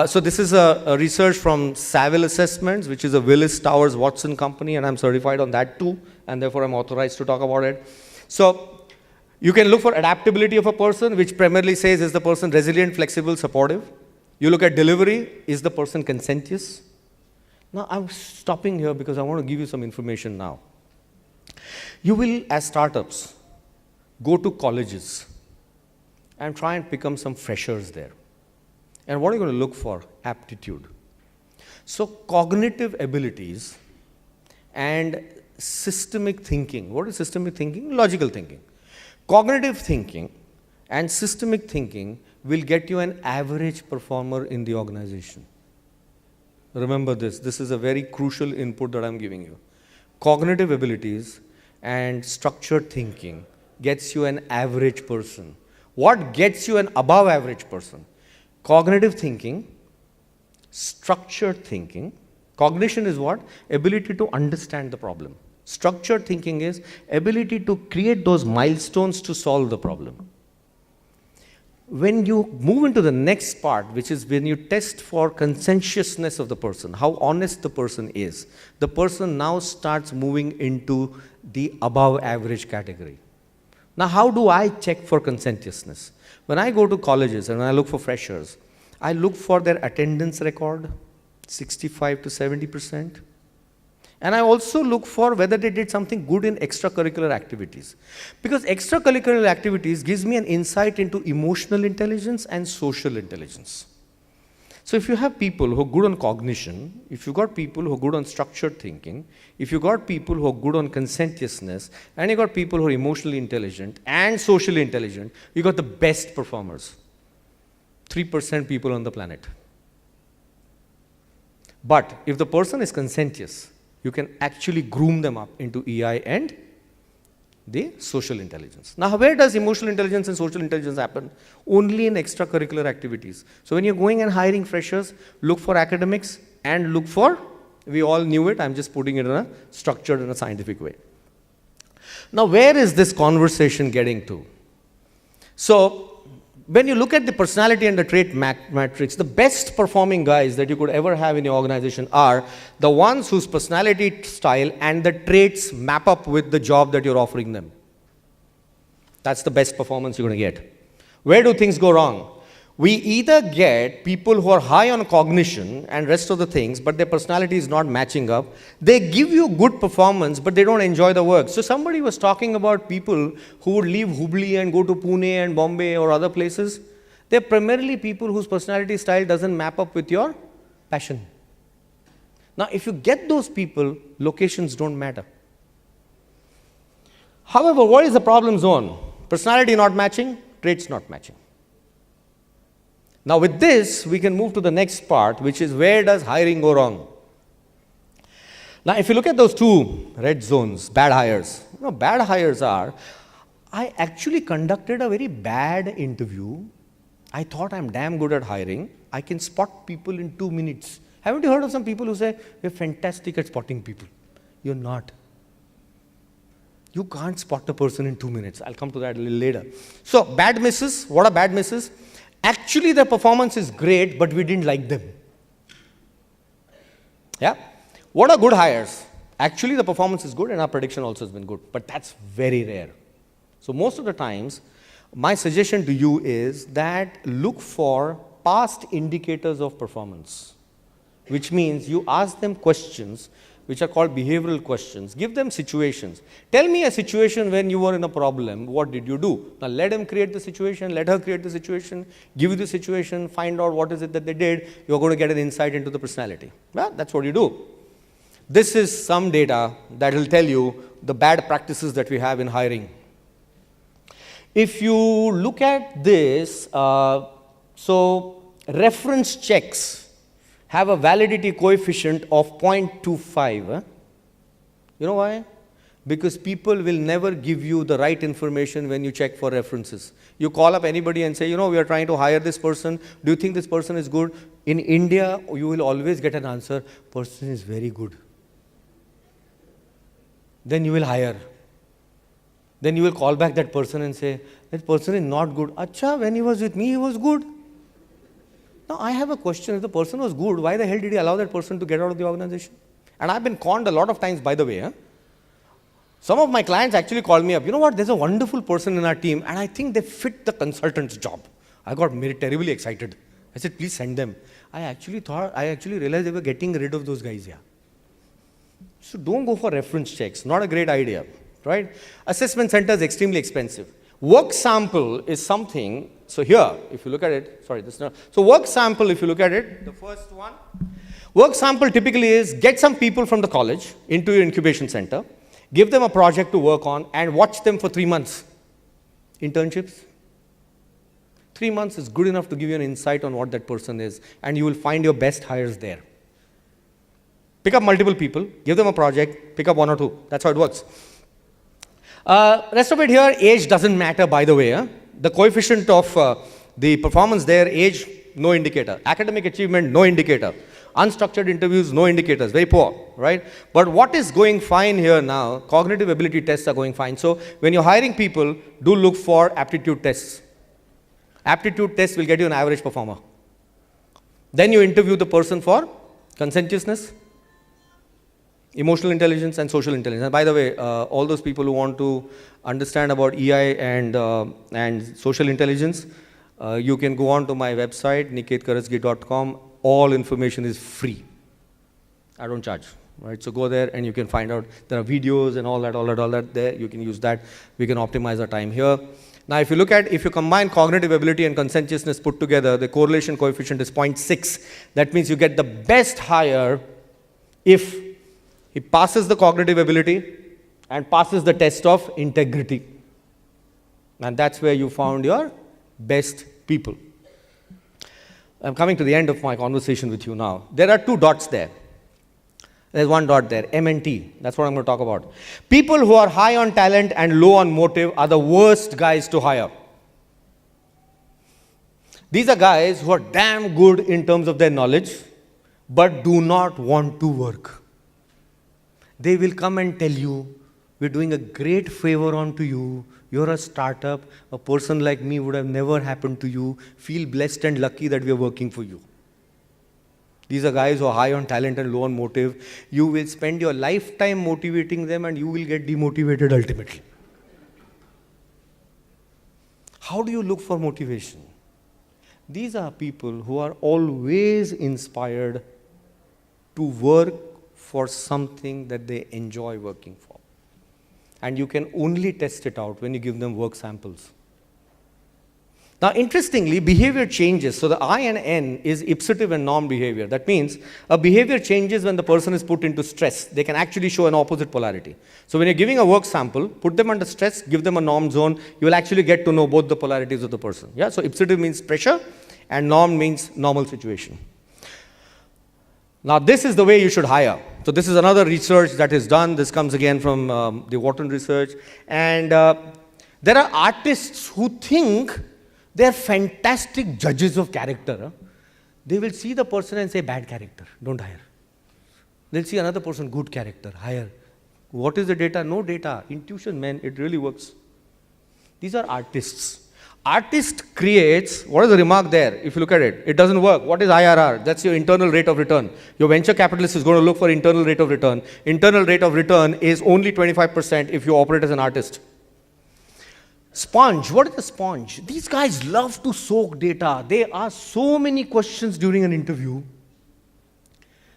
So this is a research from Saville Assessments, which is a Willis Towers Watson company, and I'm certified on that too, and therefore I'm authorized to talk about it. So you can look for adaptability of a person, which primarily says, is the person resilient, flexible, supportive? You look at delivery, is the person conscientious? Now, I'm stopping here because I want to give you some information now. You will, as startups, go to colleges and try and become some freshers there. And what are you going to look for? Aptitude. So, cognitive abilities and systemic thinking. What is systemic thinking? Logical thinking. Cognitive thinking and systemic thinking will get you an average performer in the organization. Remember this. This is a very crucial input that I'm giving you. Cognitive abilities and structured thinking gets you an average person. What gets you an above average person? Cognitive thinking, structured thinking. Cognition is what? Ability to understand the problem. Structured thinking is ability to create those milestones to solve the problem. When you move into the next part, which is when you test for conscientiousness of the person, how honest the person is, the person now starts moving into the above average category. Now, how do I check for conscientiousness? When I go to colleges and I look for freshers, I look for their attendance record, 65 to 70%. And I also look for whether they did something good in extracurricular activities. Because extracurricular activities gives me an insight into emotional intelligence and social intelligence. So if you have people who are good on cognition, if you got people who are good on structured thinking, if you got people who are good on conscientiousness, and you got people who are emotionally intelligent and socially intelligent, you got the best performers. 3% people on the planet. But if the person is conscientious, you can actually groom them up into EI and the social intelligence. Now, where does emotional intelligence and social intelligence happen? Only in extracurricular activities. So when you're going and hiring freshers, look for academics and look for, we all knew it, I'm just putting it in a structured and a scientific way. Now, where is this conversation getting to? So, when you look at the personality and the trait matrix, the best performing guys that you could ever have in your organization are the ones whose personality style and the traits map up with the job that you're offering them. That's the best performance you're going to get. Where do things go wrong? We either get people who are high on cognition and rest of the things, but their personality is not matching up. They give you good performance, but they don't enjoy the work. So somebody was talking about people who would leave Hubli and go to Pune and Bombay or other places. They're primarily people whose personality style doesn't map up with your passion. Now, if you get those people, locations don't matter. However, what is the problem zone? Personality not matching, traits not matching. Now with this, we can move to the next part, which is where does hiring go wrong? Now if you look at those two red zones, bad hires. Bad hires are, I actually conducted a very bad interview. I thought I'm damn good at hiring. I can spot people in 2 minutes. Haven't you heard of some people who say, we're fantastic at spotting people? You're not. You can't spot a person in 2 minutes. I'll come to that a little later. So bad misses, what are bad misses? Actually, their performance is great, but we didn't like them. Yeah? What are good hires? Actually, the performance is good and our prediction also has been good, but that's very rare. So most of the times, my suggestion to you is that look for past indicators of performance, which means you ask them questions which are called behavioral questions. Give them situations. Tell me a situation when you were in a problem. What did you do? Now let him create the situation, let her create the situation, give you the situation, find out what is it that they did. You're going to get an insight into the personality. Well, that's what you do. This is some data that will tell you the bad practices that we have in hiring. If you look at this, so reference checks have a validity coefficient of 0.25. You know why? Because people will never give you the right information when you check for references. You call up anybody and say, you know, we are trying to hire this person. Do you think this person is good? In India, you will always get an answer, person is very good. Then you will hire. Then you will call back that person and say, that person is not good. Acha, when he was with me, he was good. Now, I have a question. If the person was good, why the hell did he allow that person to get out of the organization? And I've been conned a lot of times, by the way. Some of my clients actually called me up. You know what? There's a wonderful person in our team, and I think they fit the consultant's job. I got terribly excited. I said, please send them. I actually realized they were getting rid of those guys, yeah. So don't go for reference checks. Not a great idea, right? Assessment center is extremely expensive. Work sample is something, so here, if you look at it, sorry, this is not, so work sample, if you look at it, the first one, work sample typically is get some people from the college into your incubation center, give them a project to work on, and watch them for 3 months. Internships. 3 months is good enough to give you an insight on what that person is, and you will find your best hires there. Pick up multiple people, give them a project, pick up 1 or 2. That's how it works. Rest of it here, age doesn't matter, by the way. The coefficient of the performance there, age, no indicator. Academic achievement, no indicator. Unstructured interviews, no indicators, very poor, right? But what is going fine here now, cognitive ability tests are going fine. So when you're hiring people, do look for aptitude tests. Aptitude tests will get you an average performer. Then you interview the person for conscientiousness, emotional intelligence, and social intelligence. And by the way, all those people who want to understand about EI and social intelligence, you can go on to my website, niketkarasgi.com. All information is free. I don't charge, right? So go there and you can find out. There are videos and all that there. You can use that. We can optimize our time here. Now, if you combine cognitive ability and conscientiousness put together, the correlation coefficient is 0.6. That means you get the best hire if he passes the cognitive ability and passes the test of integrity. And that's where you found your best people. I'm coming to the end of my conversation with you now. There are 2 dots there. There's 1 dot there, M&T. That's what I'm going to talk about. People who are high on talent and low on motive are the worst guys to hire. These are guys who are damn good in terms of their knowledge, but do not want to work. They will come and tell you, we're doing a great favor onto you. You're a startup. A person like me would have never happened to you. Feel blessed and lucky that we're working for you. These are guys who are high on talent and low on motive. You will spend your lifetime motivating them and you will get demotivated ultimately. How do you look for motivation? These are people who are always inspired to work for something that they enjoy working for. And you can only test it out when you give them work samples. Now, interestingly, behavior changes. So the I and N is ipsative and norm behavior. That means a behavior changes when the person is put into stress. They can actually show an opposite polarity. So when you're giving a work sample, put them under stress, give them a norm zone, you will actually get to know both the polarities of the person. Yeah? So ipsative means pressure and norm means normal situation. Now, this is the way you should hire. So this is another research that is done. This comes again from the Wharton research. And there are artists who think they're fantastic judges of character. They will see the person and say, bad character, don't hire. They'll see another person, good character, hire. What is the data? No data. Intuition, man, it really works. These are artists. Artist creates, what is the remark there? If you look at it, it doesn't work. What is IRR? That's your internal rate of return. Your venture capitalist is going to look for internal rate of return. Internal rate of return is only 25% if you operate as an artist. Sponge, what is a sponge? These guys love to soak data. They ask so many questions during an interview.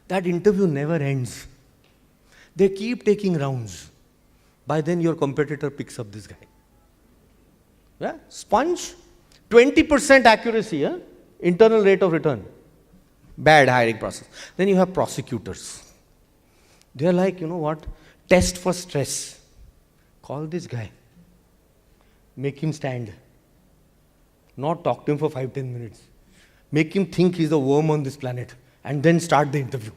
That interview never ends. They keep taking rounds. By then your competitor picks up this guy. Yeah? Sponge, 20% accuracy, yeah? Internal rate of return. Bad hiring process. Then you have prosecutors. They're like, you know what? Test for stress. Call this guy. Make him stand. Not talk to him for 5-10 minutes. Make him think he's a worm on this planet. And then start the interview.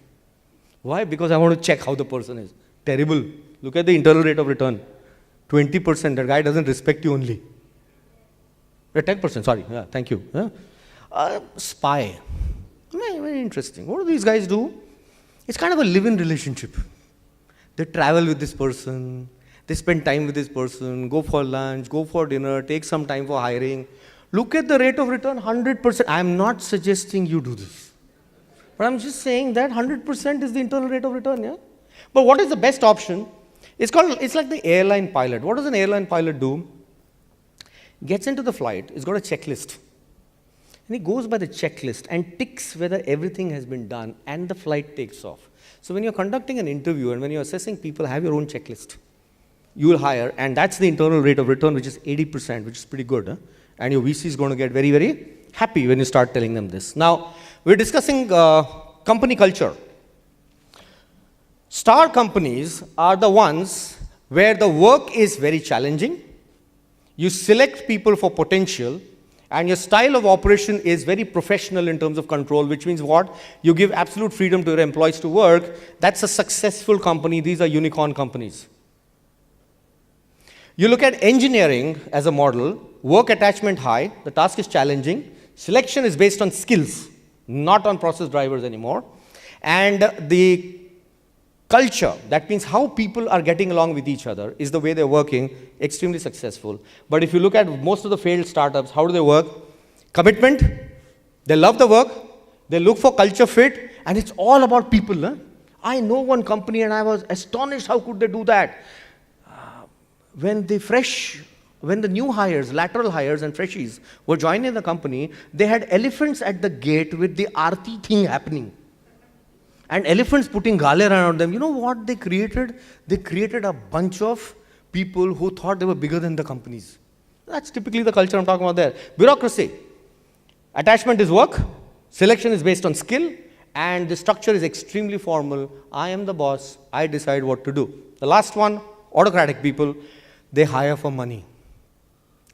Why? Because I want to check how the person is. Terrible. Look at the internal rate of return. 20%. That guy doesn't respect you only. 10%, sorry. Yeah, thank you. Yeah. Spy. Very interesting. What do these guys do? It's kind of a live-in relationship. They travel with this person. They spend time with this person, go for lunch, go for dinner, take some time for hiring. Look at the rate of return, 100%. I'm not suggesting you do this. But I'm just saying that 100% is the internal rate of return, yeah? But what is the best option? It's like the airline pilot. What does an airline pilot do? Gets into the flight, he's got a checklist. And he goes by the checklist and ticks whether everything has been done and the flight takes off. So when you're conducting an interview and when you're assessing people, have your own checklist. You will hire, and that's the internal rate of return, which is 80%, which is pretty good. Huh? And your VC is going to get very, very happy when you start telling them this. Now, we're discussing company culture. Star companies are the ones where the work is very challenging. You select people for potential, and your style of operation is very professional in terms of control, which means what? You give absolute freedom to your employees to work. That's a successful company. These are unicorn companies. You look at engineering as a model, work attachment high, the task is challenging, selection is based on skills, not on process drivers anymore, and the culture, that means how people are getting along with each other, is the way they're working, extremely successful. But if you look at most of the failed startups, how do they work? Commitment, they love the work, they look for culture fit, and it's all about people. Huh? I know one company and I was astonished how could they do that. When the new hires, lateral hires and freshies were joining the company, they had elephants at the gate with the Aarti thing happening. And elephants putting gale around them. You know what they created? They created a bunch of people who thought they were bigger than the companies. That's typically the culture I'm talking about there. Bureaucracy. Attachment is work, selection is based on skill, and the structure is extremely formal. I am the boss, I decide what to do. The last one, autocratic people. They hire for money.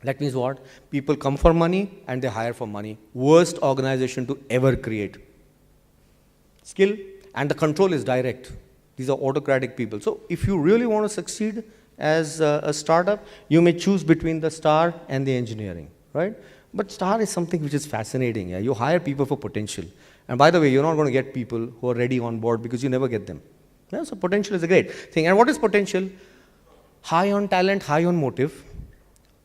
That means what? People come for money and they hire for money. Worst organization to ever create. Skill and the control is direct. These are autocratic people. So if you really want to succeed as a startup, you may choose between the star and the engineering, right? But star is something which is fascinating. Yeah? You hire people for potential. And by the way, you're not going to get people who are ready on board because you never get them. Yeah? So potential is a great thing. And what is potential? High on talent, high on motive,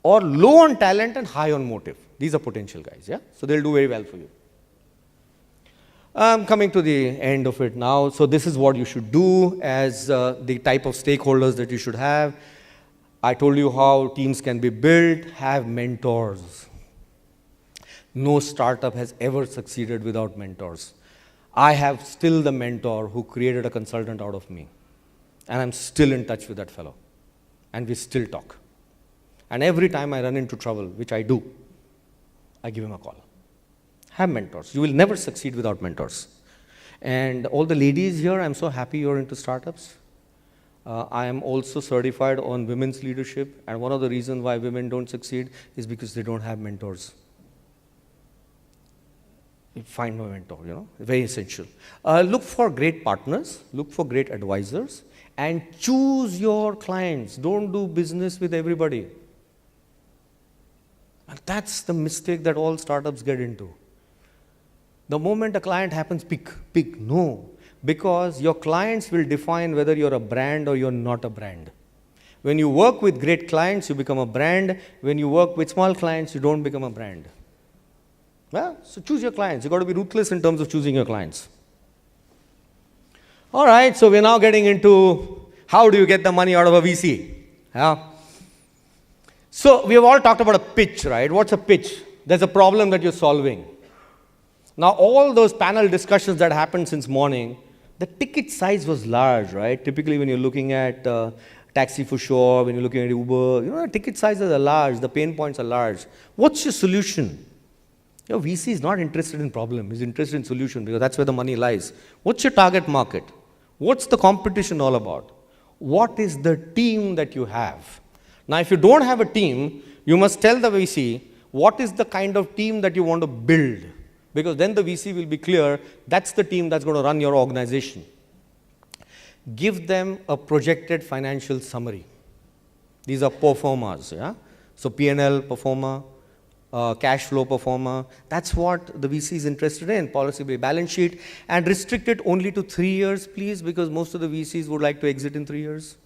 or low on talent and high on motive. These are potential guys, yeah? So they'll do very well for you. I'm coming to the end of it now. So this is what you should do as the type of stakeholders that you should have. I told you how teams can be built. Have mentors. No startup has ever succeeded without mentors. I have still the mentor who created a consultant out of me. And I'm still in touch with that fellow. And we still talk. And every time I run into trouble, which I do, I give him a call. Have mentors. You will never succeed without mentors. And all the ladies here, I'm so happy you're into startups. I am also certified on women's leadership. And one of the reasons why women don't succeed is because they don't have mentors. Find a mentor, you know, very essential. Look for great partners, look for great advisors, and choose your clients. Don't do business with everybody. And that's the mistake that all startups get into. The moment a client happens, pick. No. Because your clients will define whether you're a brand or you're not a brand. When you work with great clients, you become a brand. When you work with small clients, you don't become a brand. Yeah? So choose your clients. You've got to be ruthless in terms of choosing your clients. All right, so we're now getting into how do you get the money out of a VC. Yeah? So we have all talked about a pitch, right? What's a pitch? There's a problem that you're solving. Now, all those panel discussions that happened since morning, the ticket size was large, right? Typically, when you're looking at taxi for sure, when you're looking at Uber, the ticket sizes are large, the pain points are large. What's your solution? Your VC is not interested in problem, he's interested in solution because that's where the money lies. What's your target market? What's the competition all about? What is the team that you have? Now, if you don't have a team, you must tell the VC what is the kind of team that you want to build. Because then the VC will be clear, that's the team that's going to run your organization. Give them a projected financial summary. These are performers, yeah? So P&L performer, cash flow performer, that's what the VC is interested in, policy balance sheet, and restrict it only to 3 years, please, because most of the VCs would like to exit in 3 years.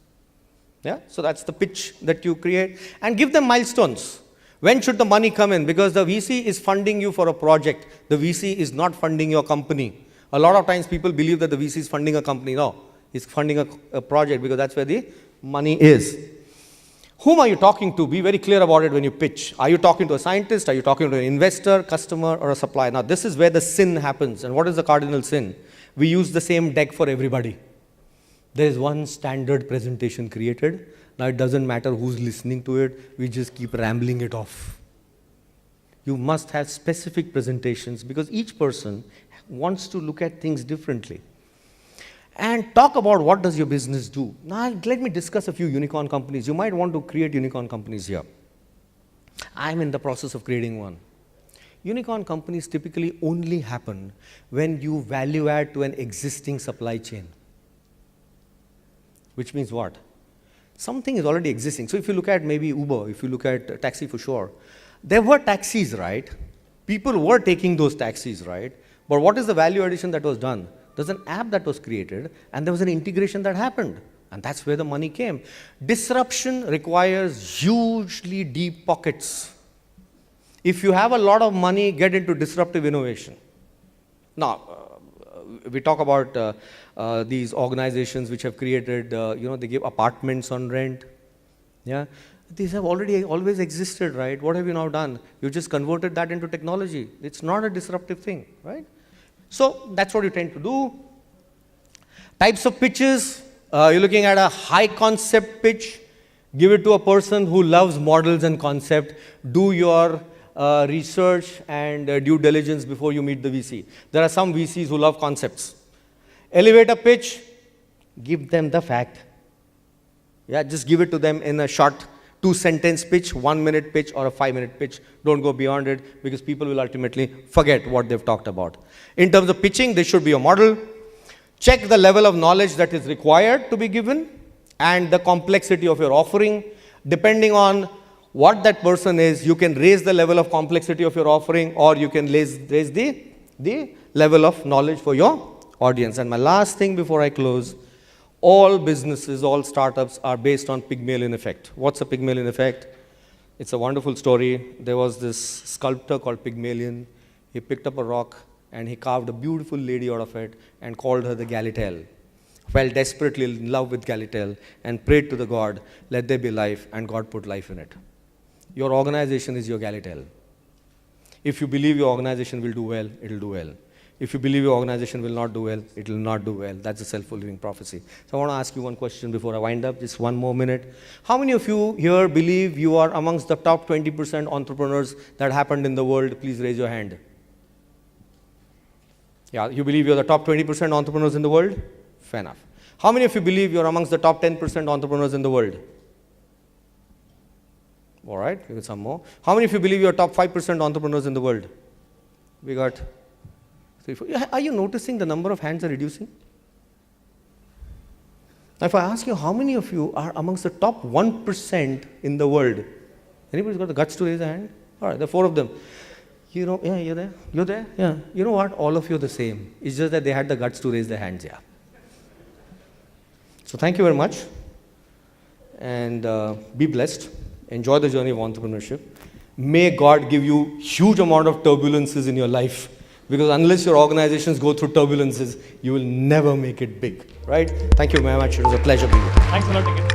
Yeah? So that's the pitch that you create, and give them milestones. When should the money come in? Because the VC is funding you for a project. The VC is not funding your company. A lot of times people believe that the VC is funding a company. No, he's funding a project because that's where the money is. Whom are you talking to? Be very clear about it when you pitch. Are you talking to a scientist? Are you talking to an investor, customer, or a supplier? Now, this is where the sin happens. And what is the cardinal sin? We use the same deck for everybody. There is one standard presentation created. Now, it doesn't matter who's listening to it. We just keep rambling it off. You must have specific presentations because each person wants to look at things differently. And talk about what does your business do. Now, let me discuss a few unicorn companies. You might want to create unicorn companies here. I'm in the process of creating one. Unicorn companies typically only happen when you value add to an existing supply chain. Which means what? Something is already existing. So if you look at maybe Uber, if you look at taxi for sure, there were taxis, right? People were taking those taxis, right? But what is the value addition that was done? There's an app that was created, and there was an integration that happened. And that's where the money came. Disruption requires hugely deep pockets. If you have a lot of money, get into disruptive innovation. Now, we talk about these organizations which have created, they give apartments on rent. Yeah, these have always existed, right? What have you now done? You just converted that into technology. It's not a disruptive thing, right? So that's what you tend to do. Types of pitches, you're looking at a high concept pitch. Give it to a person who loves models and concept. Do your research and due diligence before you meet the VC. There are some VCs who love concepts. Elevator pitch, give them the fact. Yeah, just give it to them in a short 2-sentence pitch, 1-minute pitch, or a 5-minute pitch. Don't go beyond it because people will ultimately forget what they've talked about. In terms of pitching, this should be a model. Check the level of knowledge that is required to be given and the complexity of your offering. Depending on what that person is, you can raise the level of complexity of your offering or you can raise the level of knowledge for your audience. And my last thing before I close, all businesses, all startups are based on Pygmalion effect. What's a Pygmalion effect? It's a wonderful story. There was this sculptor called Pygmalion. He picked up a rock and he carved a beautiful lady out of it and called her the Galatea. Fell desperately in love with Galatea and prayed to the God, let there be life, and God put life in it. Your organization is your Galatea. If you believe your organization will do well, it will do well. If you believe your organization will not do well, it will not do well. That's a self-fulfilling prophecy. So I want to ask you one question before I wind up, just one more minute. How many of you here believe you are amongst the top 20% entrepreneurs that happened in the world? Please raise your hand. Yeah, you believe you're the top 20% entrepreneurs in the world? Fair enough. How many of you believe you're amongst the top 10% entrepreneurs in the world? All right, we got some more. How many of you believe you're top 5% entrepreneurs in the world? We got 3, 4. Are you noticing the number of hands are reducing? Now, if I ask you how many of you are amongst the top 1% in the world, anybody's got the guts to raise a hand? All right, there are 4 of them. You know, yeah, you're there? You're there? Yeah. You know what? All of you are the same. It's just that they had the guts to raise their hands, yeah. So thank you very much. and be blessed. Enjoy the journey of entrepreneurship. May God give you huge amount of turbulences in your life, because unless your organizations go through turbulences, you will never make it big, right? Thank you very much. It was a pleasure being here.
Thanks a lot, Niket.